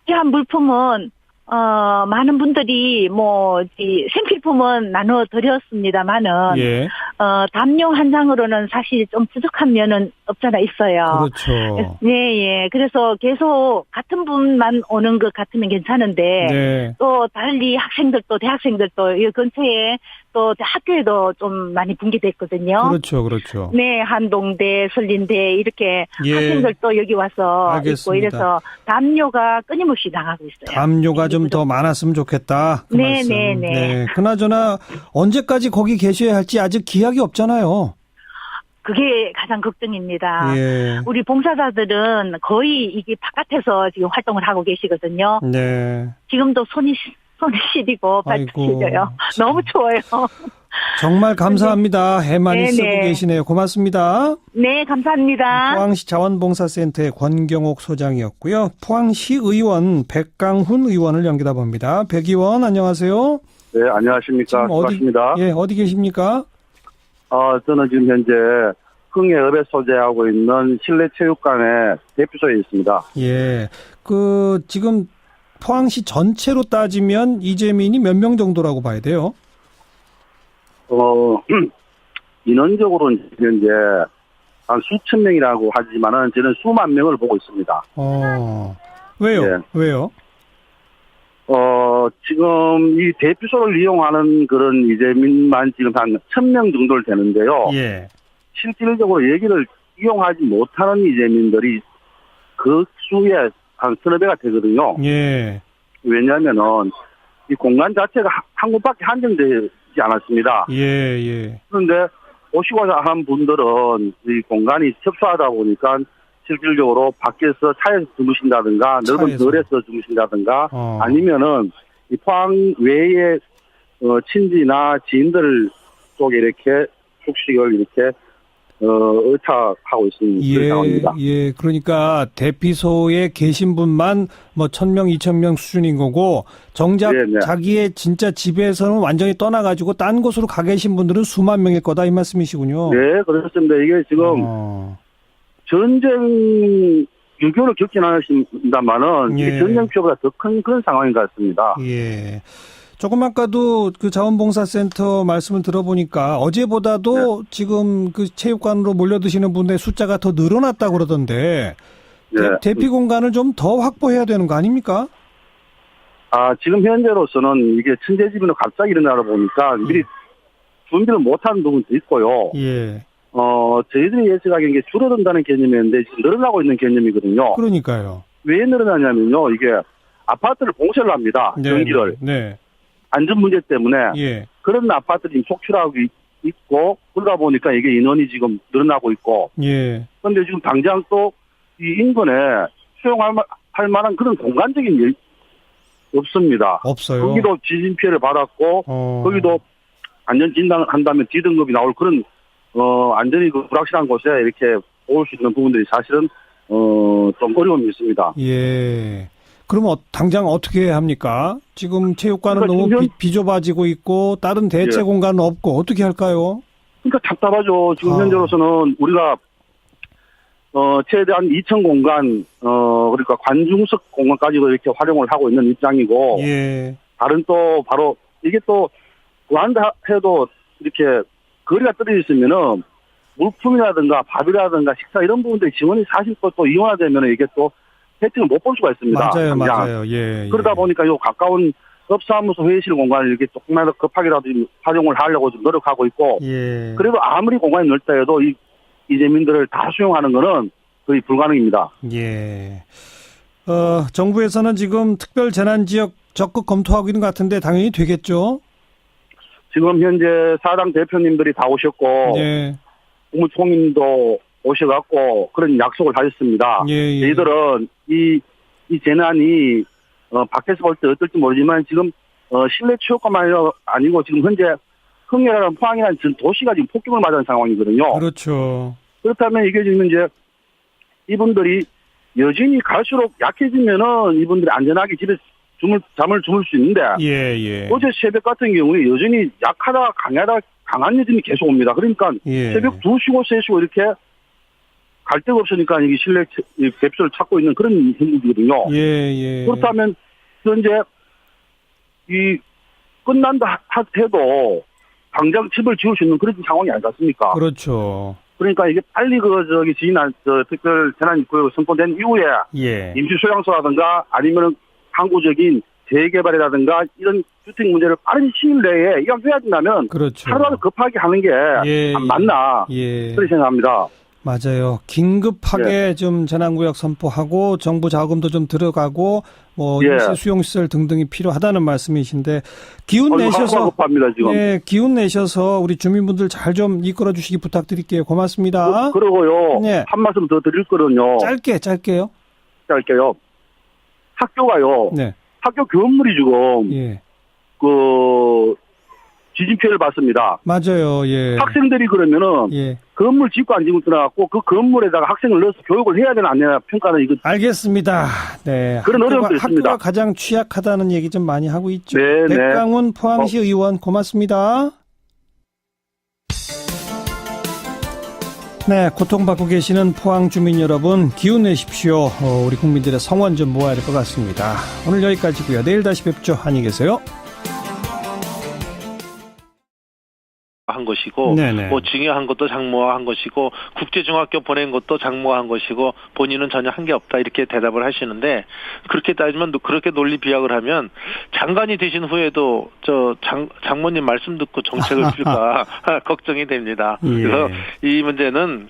Speaker 10: 필요한 물품은 많은 분들이 이 생필품은 나눠 드렸습니다만은
Speaker 1: 예.
Speaker 10: 담요 한 장으로는 사실 좀 부족한 면은 없잖아 있어요.
Speaker 1: 그렇죠.
Speaker 10: 네, 예. 그래서 계속 같은 분만 오는 것 같으면 괜찮은데,
Speaker 1: 네.
Speaker 10: 또 달리 학생들도, 대학생들도, 이 근처에 또 학교에도 좀 많이 붕괴됐거든요.
Speaker 1: 그렇죠, 그렇죠.
Speaker 10: 네, 한동대, 설린대, 이렇게
Speaker 1: 예.
Speaker 10: 학생들도 여기 와서
Speaker 1: 알겠습니다.
Speaker 10: 있고, 이래서 담요가 끊임없이 나가고 있어요.
Speaker 1: 담요가 좀 더 많았으면 좋겠다. 그
Speaker 10: 네,
Speaker 1: 말씀.
Speaker 10: 네, 네.
Speaker 1: 그나저나 언제까지 거기 계셔야 할지 아직 기약이 없잖아요.
Speaker 10: 그게 가장 걱정입니다.
Speaker 1: 예.
Speaker 10: 우리 봉사자들은 거의 이게 바깥에서 지금 활동을 하고 계시거든요.
Speaker 1: 네.
Speaker 10: 지금도 손이 시리고 발도
Speaker 1: 아이고,
Speaker 10: 시려요.
Speaker 1: 참.
Speaker 10: 너무 추워요.
Speaker 1: 정말 감사합니다. 해 많이
Speaker 10: 네네.
Speaker 1: 쓰고 계시네요. 고맙습니다.
Speaker 10: 네, 감사합니다.
Speaker 1: 포항시 자원봉사센터의 권경옥 소장이었고요. 포항시 의원 백강훈 의원을 연결해 봅니다. 백 의원 안녕하세요.
Speaker 11: 네, 안녕하십니까. 반갑습니다.
Speaker 1: 어디 계십니까?
Speaker 11: 저는 지금 현재 흥해읍에 소재하고 있는 실내체육관의 대피소에 있습니다.
Speaker 1: 예. 지금 포항시 전체로 따지면 이재민이 몇 명 정도라고 봐야 돼요?
Speaker 11: 인원적으로는 현재 한 수천 명이라고 하지만은 저는 수만 명을 보고 있습니다.
Speaker 1: 왜요?
Speaker 11: 예.
Speaker 1: 왜요?
Speaker 11: 지금 이 대피소를 이용하는 그런 이재민만 지금 한 1,000명 정도 되는데요.
Speaker 1: 예.
Speaker 11: 실질적으로 여기를 이용하지 못하는 이재민들이 그 수에 한 서너 배가 되거든요.
Speaker 1: 예.
Speaker 11: 왜냐하면은 이 공간 자체가 한 곳밖에 한정되지 않았습니다.
Speaker 1: 예.
Speaker 11: 그런데 오시고 한 분들은 이 공간이 협소하다 보니까 실질적으로 밖에서 차에서 주무신다든가 넓은 거리에서 주무신다든가 아니면은 이 포항 외에 친지나 지인들 쪽에 이렇게 숙식을 이렇게 의탁하고 있는 그런 상황입니다.
Speaker 1: 예. 그러니까 대피소에 계신 분만 뭐 1,000명, 2,000명 수준인 거고 정작 자기의 진짜 집에서는 완전히 떠나가지고 딴 곳으로 가 계신 분들은 수만 명일 거다 이 말씀이시군요.
Speaker 11: 네, 그렇습니다. 이게 지금 전쟁 유교를 겪진 않으신다마는 이게 전쟁 피해보다 더 큰 그런 상황인 것 같습니다.
Speaker 1: 예. 조금 아까도 그 자원봉사센터 말씀을 들어보니까 어제보다도 지금 그 체육관으로 몰려드시는 분의 숫자가 더 늘어났다고 그러던데 대피 공간을 좀 더 확보해야 되는 거 아닙니까?
Speaker 11: 지금 현재로서는 이게 천재지변으로 갑자기 일어나다 보니까 미리 준비를 못한 부분도 있고요.
Speaker 1: 예.
Speaker 11: 저희들이 예측하기에 이게 줄어든다는 개념이었는데 지금 늘어나고 있는 개념이거든요.
Speaker 1: 그러니까요.
Speaker 11: 왜 늘어나냐면요. 이게 아파트를 봉쇄를 합니다. 전기를.
Speaker 1: 네.
Speaker 11: 안전 문제 때문에
Speaker 1: 예.
Speaker 11: 그런 아파트들이 속출하고 있고 그러다 보니까 이게 인원이 지금 늘어나고 있고.
Speaker 1: 예.
Speaker 11: 그런데 지금 당장 또 이 인근에 수용할 만한 그런 공간적인 일 없습니다.
Speaker 1: 없어요.
Speaker 11: 거기도 지진 피해를 받았고 거기도 안전 진단을 한다면 D등급이 나올 그런 안전이 불확실한 곳에 이렇게 올 수 있는 부분들이 사실은 좀 어려움이 있습니다.
Speaker 1: 예. 그럼 당장 어떻게 해야 합니까? 지금 체육관은
Speaker 11: 그러니까
Speaker 1: 너무 비좁아지고 있고 다른 대체 공간은 없고 어떻게 할까요?
Speaker 11: 그러니까 답답하죠. 지금 현재로서는 우리가 최대한 2층 공간 그러니까 관중석 공간까지도 이렇게 활용을 하고 있는 입장이고
Speaker 1: 예.
Speaker 11: 다른 또 바로 이게 또 구한다 해도 이렇게 거리가 떨어져 있으면은 물품이라든가 밥이라든가 식사 이런 부분들이 지원이 사실 또 이용화되면 이게 또 혜택을 못 볼 수가 있습니다.
Speaker 1: 맞아요. 예.
Speaker 11: 그러다 보니까 요 가까운 업사무소 회의실 공간을 이렇게 조금이라도 급하게라도 활용을 하려고 좀 노력하고 있고.
Speaker 1: 예.
Speaker 11: 그래도 아무리 공간이 넓다 해도 이재민들을 다 수용하는 거는 거의 불가능입니다.
Speaker 1: 예. 정부에서는 지금 특별 재난 지역 적극 검토하고 있는 것 같은데 당연히 되겠죠?
Speaker 11: 지금 현재 사당 대표님들이 다 오셨고.
Speaker 1: 예.
Speaker 11: 국무총리도 오셔갖고 그런 약속을 하셨습니다.
Speaker 1: 예.
Speaker 11: 저희들은 이 재난이 밖에서 볼 때 어떨지 모르지만 지금 실내 체육관만 아니고 지금 현재 흥해라는 포항이라는 전 도시가 지금 폭격을 맞은 상황이거든요.
Speaker 1: 그렇죠.
Speaker 11: 그렇다면 이게 지금 이제 이분들이 여전히 갈수록 약해지면은 이분들이 안전하게 집에 잠을 주물 수 있는데
Speaker 1: 예.
Speaker 11: 어제 새벽 같은 경우에 여전히 약하다 강한 여진이 계속 옵니다. 그러니까 새벽 2시고 3시고 이렇게 갈 데가 없으니까 이게 실내 대피소를 찾고 있는 그런 형국이거든요.
Speaker 1: 예.
Speaker 11: 그렇다면 현재 이 끝난다 해도 당장 집을 지을 수 있는 그런 상황이 아니지 않습니까?
Speaker 1: 그렇죠.
Speaker 11: 그러니까 이게 빨리 특별 재난구역이 선포된 이후에
Speaker 1: 예.
Speaker 11: 임시소양소라든가 아니면 항구적인 재개발이라든가 이런 주택 문제를 빠른 시일 내에 해야 된다면
Speaker 1: 그렇죠.
Speaker 11: 하루라도 급하게 하는 게 맞나 그렇게 생각합니다.
Speaker 1: 맞아요. 긴급하게 좀 재난구역 선포하고 정부 자금도 좀 들어가고 뭐 임시 수용시설 등등이 필요하다는 말씀이신데 기운 내셔서 네, 기운 내셔서 우리 주민분들 잘 좀 이끌어 주시기 부탁드릴게요. 고맙습니다.
Speaker 11: 그러고요.
Speaker 1: 네.
Speaker 11: 한 말씀 더 드릴 거는요.
Speaker 1: 짧게요.
Speaker 11: 학교가요.
Speaker 1: 네.
Speaker 11: 학교 건물이 지금 지진 피해를 받습니다.
Speaker 1: 맞아요. 예.
Speaker 11: 학생들이 그러면은 건물 짓고 안 짓고 들어갔고 그 건물에다가 학생을 넣어서 교육을 해야 되나 안 되나 평가는 이거.
Speaker 1: 알겠습니다. 네.
Speaker 11: 그런 어려움도 있습니다.
Speaker 1: 학교가 가장 취약하다는 얘기 좀 많이 하고 있죠.
Speaker 11: 네.
Speaker 1: 백강훈 포항시 의원 고맙습니다. 네, 고통받고 계시는 포항 주민 여러분 기운 내십시오. 우리 국민들의 성원 좀 모아야 될 것 같습니다. 오늘 여기까지고요. 내일 다시 뵙죠. 안녕히 계세요.
Speaker 2: 한 것이고 뭐 증여한 것도 장모한 것이고 국제중학교 보낸 것도 장모한 것이고 본인은 전혀 한 게 없다 이렇게 대답을 하시는데 그렇게 따지면 그렇게 논리 비약을 하면 장관이 되신 후에도 장모님 말씀 듣고 정책을 필까 걱정이 됩니다. 그래서 이 문제는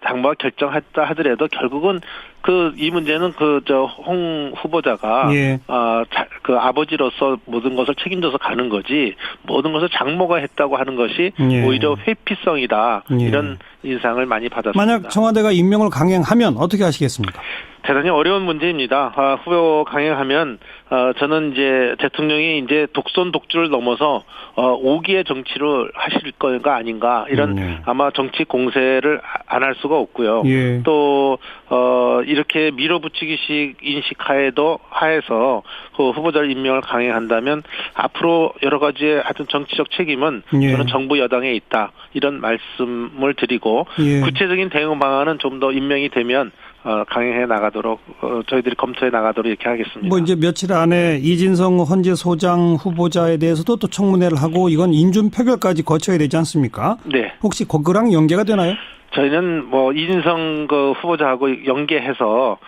Speaker 2: 장모가 결정했다 하더라도 결국은 이 문제는 홍 후보자가 아버지로서 모든 것을 책임져서 가는 거지 모든 것을 장모가 했다고 하는 것이 오히려 회피성이다 이런 인상을 많이 받았습니다.
Speaker 1: 만약 청와대가 임명을 강행하면 어떻게 하시겠습니까?
Speaker 2: 대단히 어려운 문제입니다. 후보 강행하면 저는 이제 대통령이 이제 독선 독주를 넘어서 5기의 정치를 하실 거가 아닌가 이런 아마 정치 공세를 안 할 수가 없고요. 또 이렇게 밀어붙이기식 하에서 후보자 임명을 강행한다면 앞으로 여러 가지의 하여튼 정치적 책임은 저는 정부 여당에 있다 이런 말씀을 드리고 구체적인 대응 방안은 좀 더 임명이 되면 강행해 나가도록 저희들이 검토해 나가도록 이렇게 하겠습니다.
Speaker 1: 뭐 이제 며칠 안에 이진성 헌재 소장 후보자에 대해서도 또 청문회를 하고 이건 인준 표결까지 거쳐야 되지 않습니까?
Speaker 2: 네.
Speaker 1: 혹시 그거랑 연계가 되나요?
Speaker 2: 저희는 뭐 이진성 후보자하고 연계해서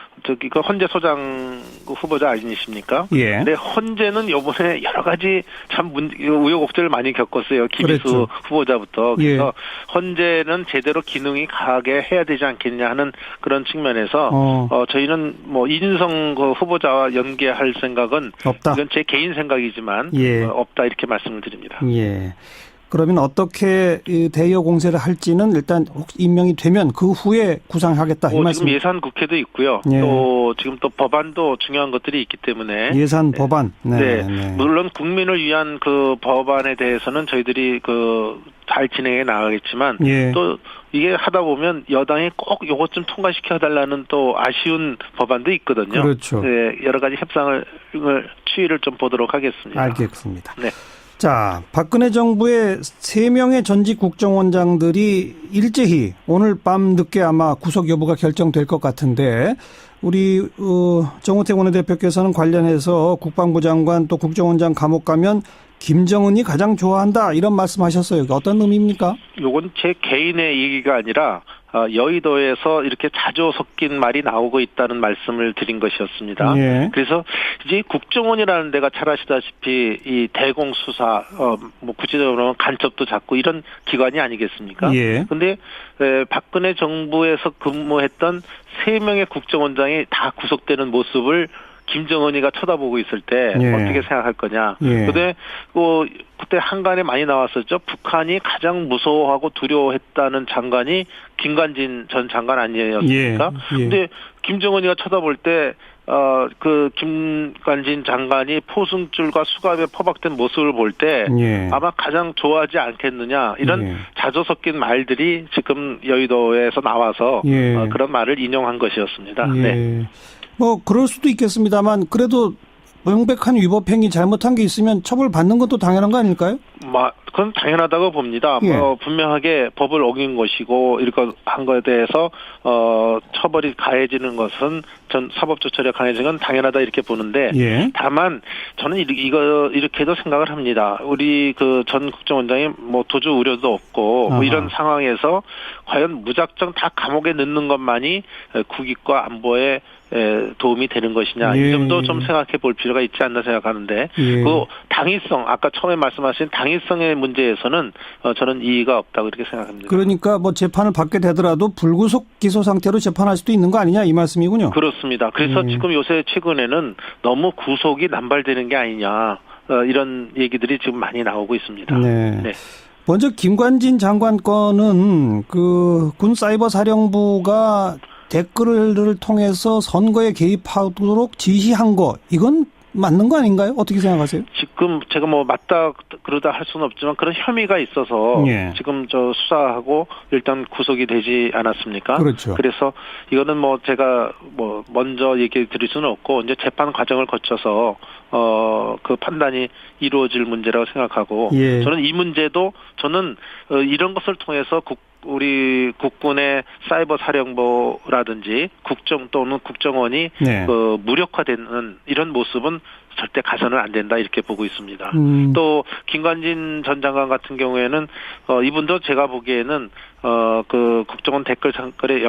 Speaker 2: 헌재 소장 후보자 아니십니까? 근데 헌재는 이번에 여러 가지 참 우여곡절을 많이 겪었어요. 김희수 후보자부터. 그래서 헌재는 제대로 기능이 강하게 해야 되지 않겠냐 하는 그런 측면에서 저희는 뭐 이진성 후보자와 연계할 생각은 없다. 이건 제 개인 생각이지만 없다 이렇게 말씀을 드립니다.
Speaker 1: 그러면 어떻게 대여 공세를 할지는 일단 혹시 임명이 되면 그 후에 구상하겠다 이 말씀.
Speaker 2: 지금 예산 국회도 있고요. 또 지금 또 법안도 중요한 것들이 있기 때문에
Speaker 1: 예산 법안.
Speaker 2: 물론 국민을 위한 법안에 대해서는 저희들이 잘 진행해 나가겠지만 또 이게 하다 보면 여당이 꼭 이것 좀 통과시켜 달라는 또 아쉬운 법안도 있거든요.
Speaker 1: 그렇죠.
Speaker 2: 여러 가지 협상을 추이를 좀 보도록 하겠습니다.
Speaker 1: 알겠습니다. 자, 박근혜 정부의 3명의 전직 국정원장들이 일제히 오늘 밤 늦게 아마 구속 여부가 결정될 것 같은데 우리 정우택 원내대표께서는 관련해서 국방부 장관 또 국정원장 감옥 가면 김정은이 가장 좋아한다 이런 말씀하셨어요. 어떤 의미입니까?
Speaker 2: 이건 제 개인의 얘기가 아니라 여의도에서 이렇게 자주 섞인 말이 나오고 있다는 말씀을 드린 것이었습니다. 그래서 이제 국정원이라는 데가 잘 아시다시피 이 대공수사, 뭐 구체적으로는 간첩도 잡고 이런 기관이 아니겠습니까? 근데 박근혜 정부에서 근무했던 3명의 국정원장이 다 구속되는 모습을 김정은이가 쳐다보고 있을 때 어떻게 생각할 거냐. 근데 그때 한간에 많이 나왔었죠. 북한이 가장 무서워하고 두려워했다는 장관이 김관진 전 장관 아니었습니까? 근데 김정은이가 쳐다볼 때 김관진 장관이 포승줄과 수갑에 포박된 모습을 볼 때 아마 가장 좋아하지 않겠느냐 이런 자주 섞인 말들이 지금 여의도에서 나와서 그런 말을 인용한 것이었습니다.
Speaker 1: 뭐 그럴 수도 있겠습니다만 그래도 명백한 위법행위 잘못한 게 있으면 처벌받는 것도 당연한 거 아닐까요?
Speaker 2: 그건 당연하다고 봅니다. 분명하게 법을 어긴 것이고 이렇게 한 것에 대해서 처벌이 가해지는 것은 전 사법조처리가 강해진 건 당연하다 이렇게 보는데
Speaker 1: 예.
Speaker 2: 다만 저는 이렇게도 생각을 합니다. 우리 그 전 국정원장이 뭐 도주 우려도 없고 뭐 이런 상황에서 과연 무작정 다 감옥에 넣는 것만이 국익과 안보에 도움이 되는 것이냐
Speaker 1: 예.
Speaker 2: 이 점도 좀 생각해 볼 필요가 있지 않나 생각하는데
Speaker 1: 예.
Speaker 2: 그 당위성 아까 처음에 말씀하신 당위성의 문제에서는 저는 이의가 없다고 이렇게 생각합니다.
Speaker 1: 그러니까 뭐 재판을 받게 되더라도 불구속 기소 상태로 재판할 수도 있는 거 아니냐 이 말씀이군요.
Speaker 2: 그렇습니다. 그래서 지금 요새 최근에는 너무 구속이 남발되는 게 아니냐 이런 얘기들이 지금 많이 나오고 있습니다.
Speaker 1: 네.
Speaker 2: 네.
Speaker 1: 먼저 김관진 장관 건은 그 군 사이버 사령부가 댓글을 통해서 선거에 개입하도록 지시한 거 이건 맞는 거 아닌가요? 어떻게 생각하세요?
Speaker 2: 지금 제가 뭐 맞다 그러다 할 수는 없지만 그런 혐의가 있어서
Speaker 1: 예.
Speaker 2: 지금 저 수사하고 일단 구속이 되지 않았습니까?
Speaker 1: 그렇죠.
Speaker 2: 그래서 이거는 뭐 제가 뭐 먼저 얘기 드릴 수는 없고 이제 재판 과정을 거쳐서 그 판단이 이루어질 문제라고 생각하고
Speaker 1: 예.
Speaker 2: 저는 이 문제도 저는 이런 것을 통해서 우리 국군의 사이버 사령부라든지 국정 또는 국정원이
Speaker 1: 네.
Speaker 2: 무력화되는 이런 모습은 절대 가서는 안 된다 이렇게 보고 있습니다. 또 김관진 전 장관 같은 경우에는 이분도 제가 보기에는 그 국정원 댓글 상글에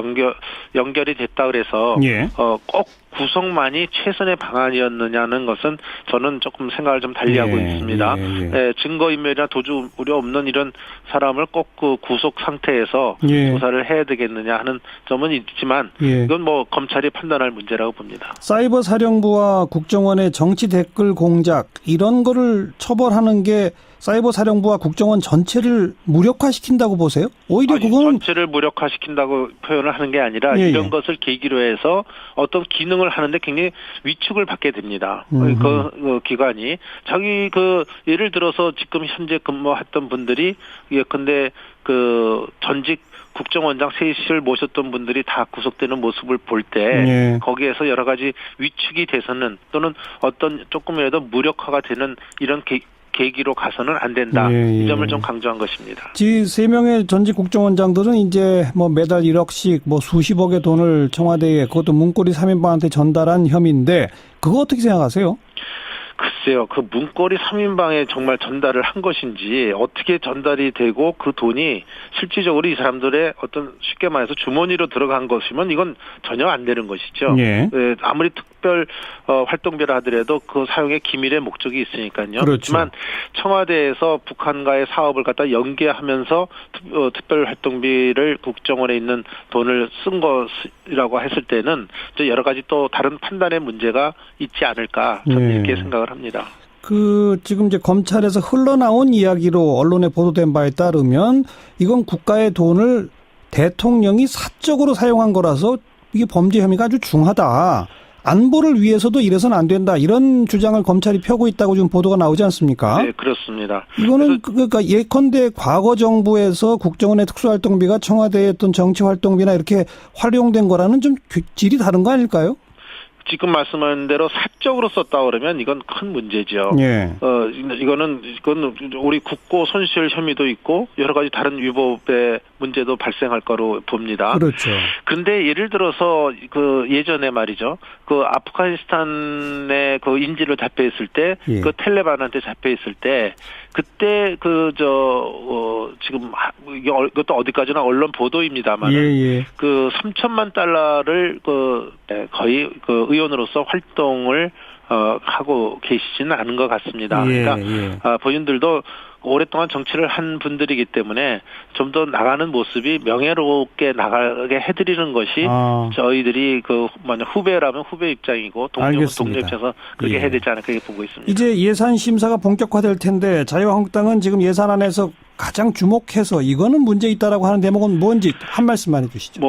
Speaker 2: 연결이 됐다 그래서
Speaker 1: 예.
Speaker 2: 꼭 구속만이 최선의 방안이었느냐는 것은 저는 조금 생각을 좀 달리하고
Speaker 1: 예,
Speaker 2: 있습니다.
Speaker 1: 예.
Speaker 2: 증거인멸이나 도주 우려 없는 이런 사람을 꼭 그 구속 상태에서
Speaker 1: 예.
Speaker 2: 조사를 해야 되겠느냐 하는 점은 있지만
Speaker 1: 예.
Speaker 2: 이건 뭐 검찰이 판단할 문제라고 봅니다.
Speaker 1: 사이버 사령부와 국정원의 정치 댓글 공작 이런 거를 처벌하는 게 사이버 사령부와 국정원 전체를 무력화시킨다고 보세요? 오히려 그거는
Speaker 2: 전체를 무력화시킨다고 표현을 하는 게 아니라
Speaker 1: 예,
Speaker 2: 이런
Speaker 1: 예.
Speaker 2: 것을 계기로 해서 어떤 기능을 하는데 굉장히 위축을 받게 됩니다. 그 기관이 자기 예를 들어서 지금 현재 근무했던 분들이 예컨대 그 전직 국정원장 셋을 모셨던 분들이 다 구속되는 모습을 볼 때
Speaker 1: 예.
Speaker 2: 거기에서 여러 가지 위축이 돼서는 또는 어떤 조금이라도 무력화가 되는 이런 계기로 가서는 안 된다.
Speaker 1: 예.
Speaker 2: 이 점을 좀 강조한 것입니다.
Speaker 1: 세 명의 전직 국정원장들은 이제 뭐 매달 1억씩 뭐 수십억의 돈을 청와대에 그것도 문고리 3인방한테 전달한 혐의인데 그거 어떻게 생각하세요?
Speaker 2: 글쎄요, 그 문고리 3인방에 정말 전달을 한 것인지 어떻게 전달이 되고 그 돈이 실질적으로 이 사람들의 어떤 쉽게 말해서 주머니로 들어간 것이면 이건 전혀 안 되는 것이죠.
Speaker 1: 예.
Speaker 2: 아무리 특별 활동비라 하더라도 그 사용의 기밀의 목적이 있으니까요.
Speaker 1: 그렇죠.
Speaker 2: 그렇지만 청와대에서 북한과의 사업을 갖다 연계하면서 특별 활동비를 국정원에 있는 돈을 쓴 것이라고 했을 때는 여러 가지 또 다른 판단의 문제가 있지 않을까 저는
Speaker 1: 예.
Speaker 2: 이렇게 생각을 합니다.
Speaker 1: 지금 이제 검찰에서 흘러나온 이야기로 언론에 보도된 바에 따르면 이건 국가의 돈을 대통령이 사적으로 사용한 거라서 이게 범죄 혐의가 아주 중하다. 안보를 위해서도 이래서는 안 된다. 이런 주장을 검찰이 펴고 있다고 지금 보도가 나오지 않습니까?
Speaker 2: 네, 그렇습니다.
Speaker 1: 이거는 그러니까 예컨대 과거 정부에서 국정원의 특수활동비가 청와대의 어떤 정치활동비나 이렇게 활용된 거라는 좀 질이 다른 거 아닐까요?
Speaker 2: 지금 말씀하신 대로 사적으로 썼다 그러면 이건 큰 문제죠.
Speaker 1: 예.
Speaker 2: 이건 우리 국고 손실 혐의도 있고 여러 가지 다른 위법의 문제도 발생할 거로 봅니다.
Speaker 1: 그렇죠.
Speaker 2: 그런데 예를 들어서 그 예전에 말이죠. 그 아프가니스탄에 그 인질로 잡혀 있을 때,
Speaker 1: 예.
Speaker 2: 그 텔레반한테 잡혀 있을 때, 그때 지금 이것도 어디까지나 언론 보도입니다만,
Speaker 1: 예.
Speaker 2: 그 3천만 달러를 거의 그 의원으로서 활동을 하고 계시지는 않은 것 같습니다.
Speaker 1: 예,
Speaker 2: 그러니까 본인들도 오랫동안 정치를 한 분들이기 때문에 좀 더 나가는 모습이 명예롭게 나가게 해드리는 것이 저희들이 후배라면 후배 입장이고 동료 입장에서 그렇게 해야 되지 않을까 보고 있습니다.
Speaker 1: 이제 예산 심사가 본격화될 텐데 자유한국당은 지금 예산안에서 가장 주목해서 이거는 문제 있다라고 하는 대목은 뭔지 한 말씀만 해주시죠.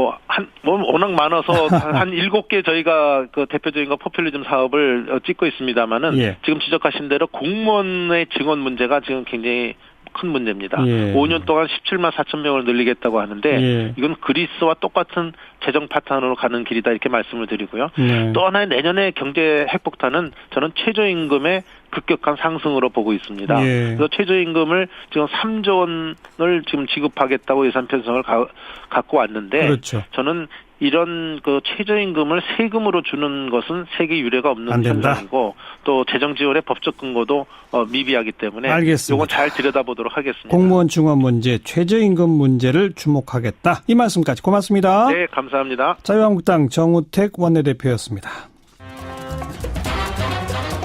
Speaker 2: 워낙 많아서 한 7개 저희가 그 대표적인 거 포퓰리즘 사업을 찍고 있습니다만은
Speaker 1: 예.
Speaker 2: 지금 지적하신 대로 공무원의 증원 문제가 지금 굉장히 큰 문제입니다.
Speaker 1: 예.
Speaker 2: 5년 동안 17만 4천 명을 늘리겠다고 하는데
Speaker 1: 예.
Speaker 2: 이건 그리스와 똑같은 재정 파탄으로 가는 길이다 이렇게 말씀을 드리고요. 또 하나의 내년에 경제 핵폭탄은 저는 최저임금의 급격한 상승으로 보고 있습니다.
Speaker 1: 예.
Speaker 2: 그래서 최저임금을 지금 3조 원을 지금 지급하겠다고 예산 편성을 갖고 왔는데
Speaker 1: 그렇죠.
Speaker 2: 저는 이런 그 최저임금을 세금으로 주는 것은 세계 유례가
Speaker 1: 안
Speaker 2: 없는
Speaker 1: 된다.
Speaker 2: 현상이고 또 재정 지원의 법적 근거도 미비하기 때문에
Speaker 1: 알겠습니다.
Speaker 2: 이건 잘 들여다보도록 하겠습니다.
Speaker 1: 공무원 증원 문제, 최저임금 문제를 주목하겠다. 이 말씀까지 고맙습니다.
Speaker 2: 네, 감사합니다.
Speaker 1: 자유한국당 정우택 원내대표였습니다.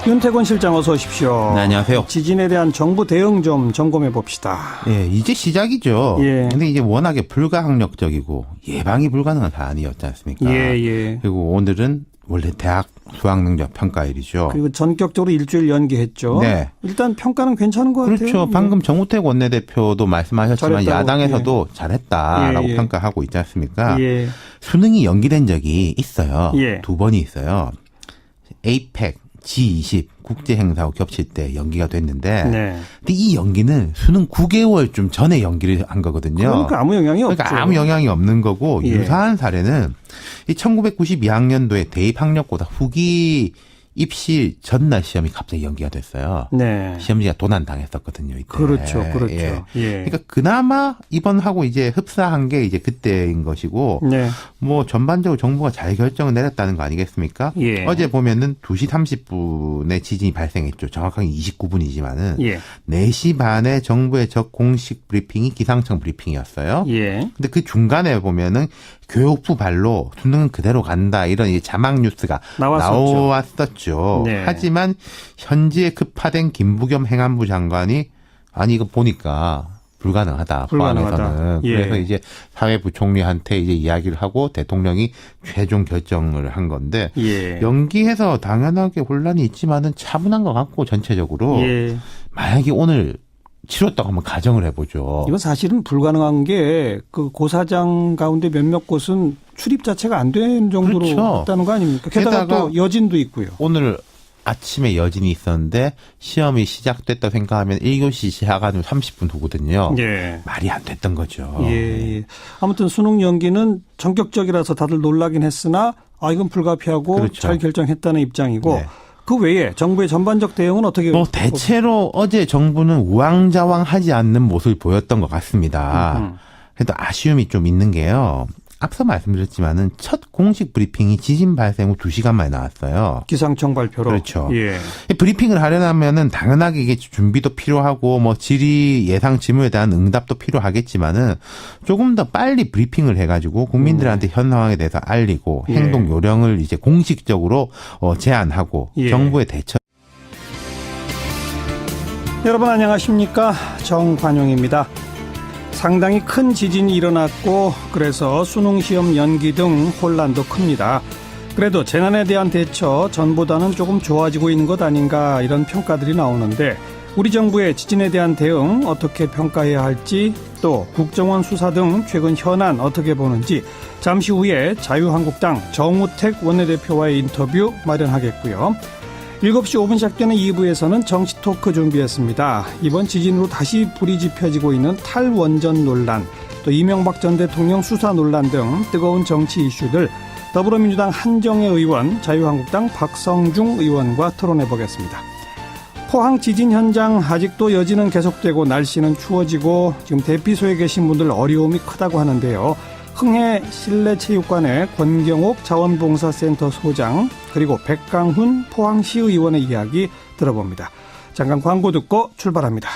Speaker 1: 윤태권 실장 어서 오십시오.
Speaker 3: 네, 안녕하세요.
Speaker 1: 지진에 대한 정부 대응 좀 점검해 봅시다.
Speaker 3: 예, 이제 시작이죠.
Speaker 1: 예.
Speaker 3: 근데 이제 워낙에 불가항력적이고 예방이 불가능한 사안이었지 않습니까?
Speaker 1: 예.
Speaker 3: 그리고 오늘은 원래 대학 수학능력 평가일이죠.
Speaker 1: 그리고 전격적으로 일주일 연기했죠.
Speaker 3: 네.
Speaker 1: 일단 평가는 괜찮은 것 같아요.
Speaker 3: 그렇죠.
Speaker 1: 예.
Speaker 3: 방금 정우택 원내대표도 말씀하셨지만
Speaker 1: 잘했다고.
Speaker 3: 야당에서도 잘했다라고
Speaker 1: 예.
Speaker 3: 평가하고 있지 않습니까?
Speaker 1: 예.
Speaker 3: 수능이 연기된 적이 있어요.
Speaker 1: 예.
Speaker 3: 2번이 있어요. APEC, G20 국제행사하고 겹칠 때 연기가 됐는데
Speaker 1: 네.
Speaker 3: 근데 이 연기는 수능 9개월쯤 전에 연기를 한 거거든요.
Speaker 1: 그러니까 아무 영향이 없죠.
Speaker 3: 그러니까 아무 영향이 없는 거고
Speaker 1: 예.
Speaker 3: 유사한 사례는 이 1992학년도에 대입학력고사 후기 입시 전날 시험이 갑자기 연기가 됐어요.
Speaker 1: 네.
Speaker 3: 시험지가 도난당했었거든요. 이때.
Speaker 1: 그렇죠.
Speaker 3: 예.
Speaker 1: 예.
Speaker 3: 그러니까 그나마 이번하고 이제 흡사한 게 이제 그때인 것이고
Speaker 1: 네.
Speaker 3: 뭐 전반적으로 정부가 잘 결정을 내렸다는 거 아니겠습니까?
Speaker 1: 예.
Speaker 3: 어제 보면은 2시 30분에 지진이 발생했죠. 정확하게 29분이지만은
Speaker 1: 예.
Speaker 3: 4시 반에 정부의 적 공식 브리핑이 기상청 브리핑이었어요.
Speaker 1: 예.
Speaker 3: 근데 그 중간에 보면은 교육부 발로 수능은 그대로 간다 이런 이제 자막 뉴스가 나왔었죠.
Speaker 1: 네.
Speaker 3: 하지만 현지에 급파된 김부겸 행안부 장관이 아니 이거 보니까 불가능하다. 포항에서는.
Speaker 1: 예.
Speaker 3: 그래서 이제 사회부총리한테 이제 이야기를 하고 대통령이 최종 결정을 한 건데
Speaker 1: 예.
Speaker 3: 연기해서 당연하게 혼란이 있지만은 차분한 것 같고 전체적으로
Speaker 1: 예.
Speaker 3: 만약에 오늘 치렀다고 한번 가정을 해보죠.
Speaker 1: 이건 사실은 불가능한 게 그 고사장 가운데 몇몇 곳은 출입 자체가 안 된 정도로
Speaker 3: 그렇죠.
Speaker 1: 했다는 거 아닙니까? 게다가 또 여진도 있고요.
Speaker 3: 오늘 아침에 여진이 있었는데 시험이 시작됐다 생각하면 1교시 시작하는 30분 후거든요.
Speaker 1: 예.
Speaker 3: 말이 안 됐던 거죠.
Speaker 1: 예. 아무튼 수능 연기는 전격적이라서 다들 놀라긴 했으나 이건 불가피하고
Speaker 3: 그렇죠.
Speaker 1: 잘 결정했다는 입장이고
Speaker 3: 네.
Speaker 1: 그 외에 정부의 전반적 대응은 어떻게?
Speaker 3: 뭐 대체로 어제 정부는 우왕좌왕하지 않는 모습을 보였던 것 같습니다. 그래도 아쉬움이 좀 있는 게요. 앞서 말씀드렸지만은 첫 공식 브리핑이 지진 발생 후 2시간 만에 나왔어요.
Speaker 1: 기상청 발표로.
Speaker 3: 그렇죠.
Speaker 1: 예.
Speaker 3: 브리핑을 하려면은 당연하게 이게 준비도 필요하고 뭐 질의 예상 질문에 대한 응답도 필요하겠지만은 조금 더 빨리 브리핑을 해가지고 국민들한테 현 상황에 대해서 알리고
Speaker 1: 예.
Speaker 3: 행동 요령을 이제 공식적으로 제안하고
Speaker 1: 예.
Speaker 3: 정부의 대처.
Speaker 1: 여러분 안녕하십니까? 정관용입니다. 상당히 큰 지진이 일어났고 그래서 수능시험 연기 등 혼란도 큽니다. 그래도 재난에 대한 대처 전보다는 조금 좋아지고 있는 것 아닌가 이런 평가들이 나오는데 우리 정부의 지진에 대한 대응 어떻게 평가해야 할지 또 국정원 수사 등 최근 현안 어떻게 보는지 잠시 후에 자유한국당 정우택 원내대표와의 인터뷰 마련하겠고요. 7시 5분 시작되는 2부에서는 정치 토크 준비했습니다. 이번 지진으로 다시 불이 지펴지고 있는 탈원전 논란, 또 이명박 전 대통령 수사 논란 등 뜨거운 정치 이슈들 더불어민주당 한정혜 의원, 자유한국당 박성중 의원과 토론해보겠습니다. 포항 지진 현장 아직도 여진은 계속되고 날씨는 추워지고 지금 대피소에 계신 분들 어려움이 크다고 하는데요. 흥해 실내체육관의 권경옥 자원봉사센터 소장 그리고 백강훈 포항시의원의 이야기 들어봅니다. 잠깐 광고 듣고 출발합니다.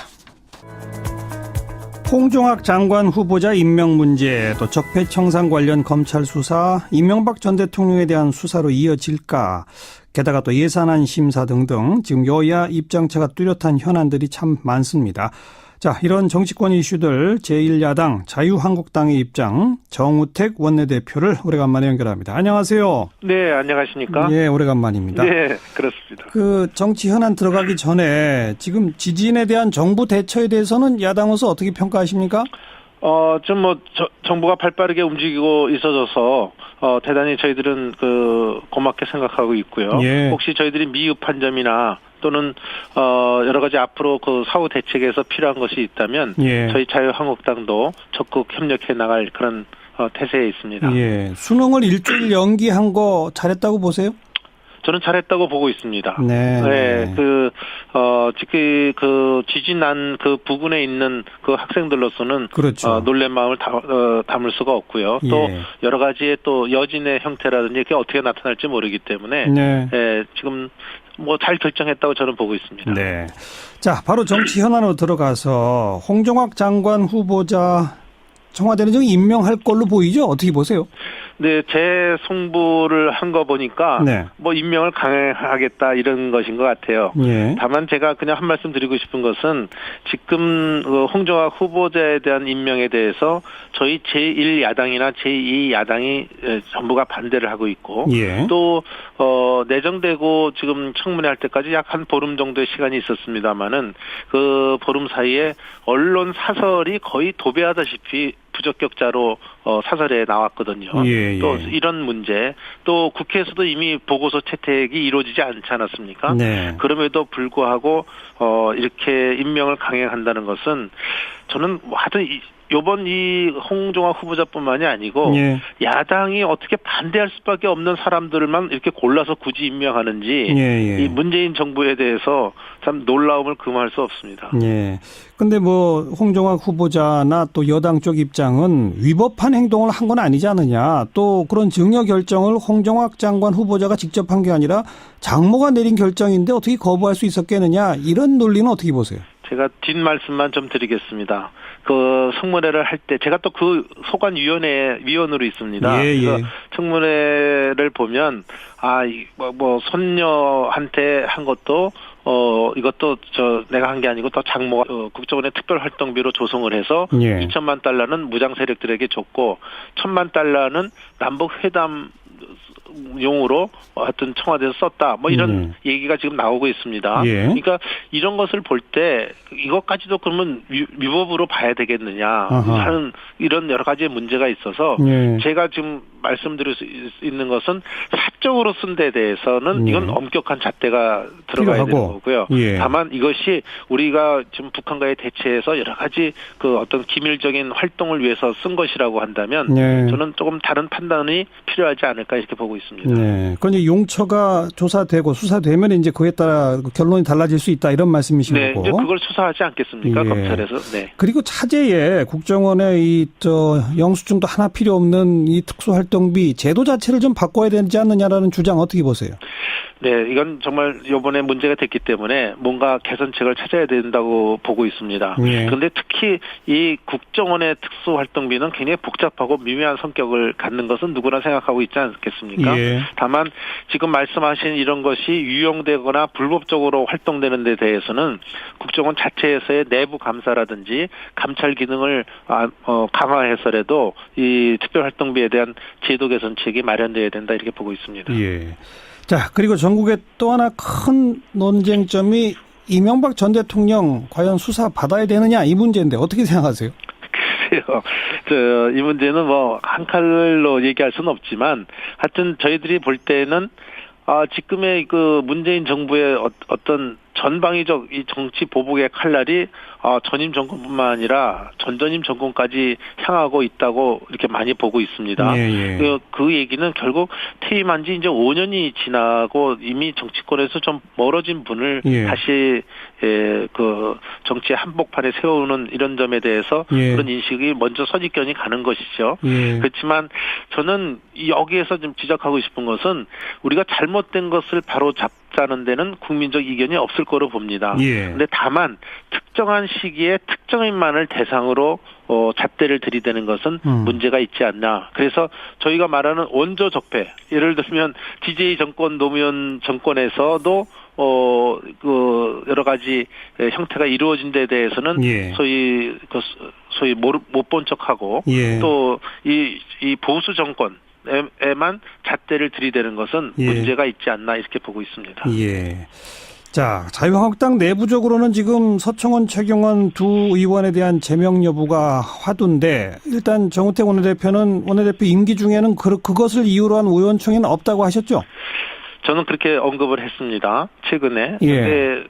Speaker 1: 홍종학 장관 후보자 임명 문제 또 적폐청산 관련 검찰 수사 이명박 전 대통령에 대한 수사로 이어질까 게다가 또 예산안 심사 등등 지금 여야 입장차가 뚜렷한 현안들이 참 많습니다. 자, 이런 정치권 이슈들 제1야당 자유한국당의 입장 정우택 원내대표를 오래간만에 연결합니다. 안녕하세요.
Speaker 2: 네, 안녕하십니까?
Speaker 1: 예, 오래간만입니다.
Speaker 2: 네, 그렇습니다.
Speaker 1: 그 정치 현안 들어가기 전에 지금 지진에 대한 정부 대처에 대해서는 야당으로서 어떻게 평가하십니까?
Speaker 2: 좀 정부가 발빠르게 움직이고 있어져서, 대단히 저희들은 고맙게 생각하고 있고요.
Speaker 1: 예.
Speaker 2: 혹시 저희들이 미흡한 점이나 또는, 여러 가지 앞으로 사후 대책에서 필요한 것이 있다면,
Speaker 1: 예.
Speaker 2: 저희 자유한국당도 적극 협력해 나갈 그런, 태세에 있습니다.
Speaker 1: 예. 수능을 일주일 연기한 거 잘했다고 보세요?
Speaker 2: 저는 잘했다고 보고 있습니다.
Speaker 1: 네.
Speaker 2: 네, 특히 그 지진 난 그 부근에 있는 그 학생들로서는
Speaker 1: 그렇죠.
Speaker 2: 놀란 마음을 담을 수가 없고요. 또
Speaker 1: 예.
Speaker 2: 여러 가지의 또 여진의 형태라든지 그게 어떻게 나타날지 모르기 때문에
Speaker 1: 네.
Speaker 2: 지금 뭐 잘 결정했다고 저는 보고 있습니다.
Speaker 1: 네. 자, 바로 정치 현안으로 들어가서 홍정학 장관 후보자 청와대는 좀 임명할 걸로 보이죠? 어떻게 보세요?
Speaker 2: 네, 재송부를 한 거 보니까
Speaker 1: 네.
Speaker 2: 뭐 임명을 강행하겠다 이런 것인 것 같아요.
Speaker 1: 예.
Speaker 2: 다만 제가 그냥 한 말씀 드리고 싶은 것은 지금 홍정학 후보자에 대한 임명에 대해서 저희 제1야당이나 제2야당이 전부가 반대를 하고 있고
Speaker 1: 예.
Speaker 2: 또 내정되고 지금 청문회 할 때까지 약 한 보름 정도의 시간이 있었습니다마는 그 보름 사이에 언론 사설이 거의 도배하다시피 부적격자로 사설에 나왔거든요.
Speaker 1: 예, 예.
Speaker 2: 또 이런 문제, 또 국회에서도 이미 보고서 채택이 이루어지지 않지 않았습니까?
Speaker 1: 네.
Speaker 2: 그럼에도 불구하고 이렇게 임명을 강행한다는 것은 저는 뭐 하여튼 요번 이 홍정학 후보자뿐만이 아니고
Speaker 1: 예.
Speaker 2: 야당이 어떻게 반대할 수밖에 없는 사람들만 이렇게 골라서 굳이 임명하는지
Speaker 1: 예, 예.
Speaker 2: 이 문재인 정부에 대해서 참 놀라움을 금할 수 없습니다.
Speaker 1: 예. 근데 뭐 홍정학 후보자나 또 여당 쪽 입장은 위법한 행동을 한 건 아니지 않느냐. 또 그런 증여 결정을 홍정학 장관 후보자가 직접 한 게 아니라 장모가 내린 결정인데 어떻게 거부할 수 있었겠느냐. 이런 논리는 어떻게 보세요?
Speaker 2: 제가 뒷말씀만 좀 드리겠습니다. 그 청문회를 할 때 제가 또 그 소관위원회 위원으로 있습니다.
Speaker 1: 예, 예.
Speaker 2: 그래서 청문회를 보면 뭐 손녀한테 한 것도 이것도 내가 한 게 아니고 또 장모가 국정원의 특별활동비로 조성을 해서
Speaker 1: 예.
Speaker 2: 2천만 달러는 무장 세력들에게 줬고 1,000만 달러는 남북 회담 용으로 하여튼 청와대에서 썼다. 뭐 이런 얘기가 지금 나오고 있습니다.
Speaker 1: 예.
Speaker 2: 그러니까 이런 것을 볼 때 이것까지도 그러면 위법으로 봐야 되겠느냐 하는 이런 여러 가지의 문제가 있어서
Speaker 1: 예.
Speaker 2: 제가 지금 말씀드릴 수 있는 것은 사적으로 쓴 데 대해서는 이건 엄격한 잣대가 들어가야 되는 거고요.
Speaker 1: 예.
Speaker 2: 다만 이것이 우리가 지금 북한과의 대치에서 여러 가지 그 어떤 기밀적인 활동을 위해서 쓴 것이라고 한다면
Speaker 1: 예.
Speaker 2: 저는 조금 다른 판단이 필요하지 않을까 이렇게 보고 있습니다.
Speaker 1: 네. 그런데 용처가 조사되고 수사되면 이제 그에 따라 결론이 달라질 수 있다 이런 말씀이신
Speaker 2: 네,
Speaker 1: 거고.
Speaker 2: 이제 그걸 수사하지 않겠습니까?
Speaker 1: 예.
Speaker 2: 검찰에서. 네.
Speaker 1: 그리고 차제에 국정원의 영수증도 하나 필요 없는 이 특수활동비 제도 자체를 좀 바꿔야 되지 않느냐라는 주장 어떻게 보세요?
Speaker 2: 네, 이건 정말 이번에 문제가 됐기 때문에 뭔가 개선책을 찾아야 된다고 보고 있습니다.
Speaker 1: 예.
Speaker 2: 그런데 특히 이 국정원의 특수활동비는 굉장히 복잡하고 미묘한 성격을 갖는 것은 누구나 생각하고 있지 않겠습니까?
Speaker 1: 예.
Speaker 2: 다만 지금 말씀하신 이런 것이 유용되거나 불법적으로 활동되는 데 대해서는 국정원 자체에서의 내부 감사라든지 감찰 기능을 강화해서라도 이 특별활동비에 대한 제도 개선책이 마련돼야 된다 이렇게 보고 있습니다.
Speaker 1: 예. 자, 그리고 전국에 또 하나 큰 논쟁점이 이명박 전 대통령 과연 수사 받아야 되느냐 이 문제인데 어떻게 생각하세요?
Speaker 2: 글쎄요. 이 문제는 뭐 한 칼로 얘기할 수는 없지만 하여튼 저희들이 볼 때는 지금의 그 문재인 정부의 어떤 전방위적 이 정치 보복의 칼날이 전임 정권뿐만 아니라 전전임 정권까지 향하고 있다고 이렇게 많이 보고 있습니다.
Speaker 1: 예, 예.
Speaker 2: 그 얘기는 결국 퇴임한 지 이제 5년이 지나고 이미 정치권에서 좀 멀어진 분을
Speaker 1: 예.
Speaker 2: 다시 그 정치의 한복판에 세우는 이런 점에 대해서
Speaker 1: 예.
Speaker 2: 그런 인식이 먼저 선입견이 가는 것이죠.
Speaker 1: 예.
Speaker 2: 그렇지만 저는 여기에서 좀 지적하고 싶은 것은 우리가 잘못된 것을 바로 잡자는 데는 국민적 이견이 없을 거로 봅니다. 그런데
Speaker 1: 예.
Speaker 2: 다만 특정한 시기에 특정인만을 대상으로 잣대를 들이대는 것은 문제가 있지 않나. 그래서 저희가 말하는 원조 적폐, 예를 들면 DJ 정권, 노무현 정권에서도 그 여러 가지 형태가 이루어진 데 대해서는
Speaker 1: 예.
Speaker 2: 소위 못 본 척하고
Speaker 1: 예.
Speaker 2: 또 이 보수 정권에만 잣대를 들이대는 것은
Speaker 1: 예.
Speaker 2: 문제가 있지 않나 이렇게 보고 있습니다.
Speaker 1: 예. 자, 자유한국당 내부적으로는 지금 서청원, 최경원 두 의원에 대한 제명 여부가 화두인데 일단 정우택 원내대표는 원내대표 임기 중에는 그것을 이유로 한 의원총회는 없다고 하셨죠?
Speaker 2: 저는 그렇게 언급을 했습니다. 최근에.
Speaker 1: 예.
Speaker 2: 근데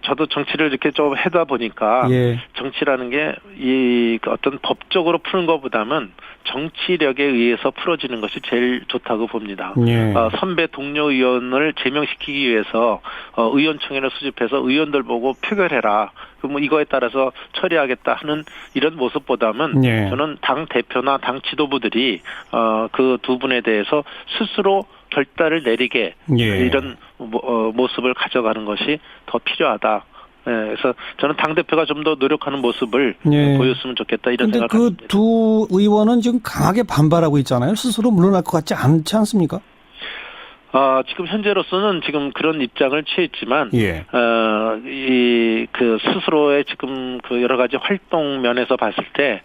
Speaker 2: 저도 정치를 이렇게 좀 하다 보니까
Speaker 1: 예.
Speaker 2: 정치라는 게 이 어떤 법적으로 푸는 것보다는 정치력에 의해서 풀어지는 것이 제일 좋다고 봅니다.
Speaker 1: 예.
Speaker 2: 선배 동료 의원을 제명시키기 위해서 의원총회를 수집해서 의원들 보고 표결해라. 그럼 이거에 따라서 처리하겠다 하는 이런 모습보다는
Speaker 1: 예.
Speaker 2: 저는 당 대표나 당 지도부들이 그 두 분에 대해서 스스로 결단을 내리게
Speaker 1: 예.
Speaker 2: 이런 모습을 가져가는 것이 더 필요하다. 예, 그래서 저는 당대표가 좀 더 노력하는 모습을
Speaker 1: 예.
Speaker 2: 보였으면 좋겠다 이런
Speaker 1: 근데
Speaker 2: 생각을
Speaker 1: 그
Speaker 2: 합니다.
Speaker 1: 두 의원은 지금 강하게 반발하고 있잖아요. 스스로 물러날 것 같지 않지 않습니까?
Speaker 2: 지금 현재로서는 지금 그런 입장을 취했지만,
Speaker 1: 예.
Speaker 2: 그 스스로의 지금 그 여러 가지 활동 면에서 봤을 때,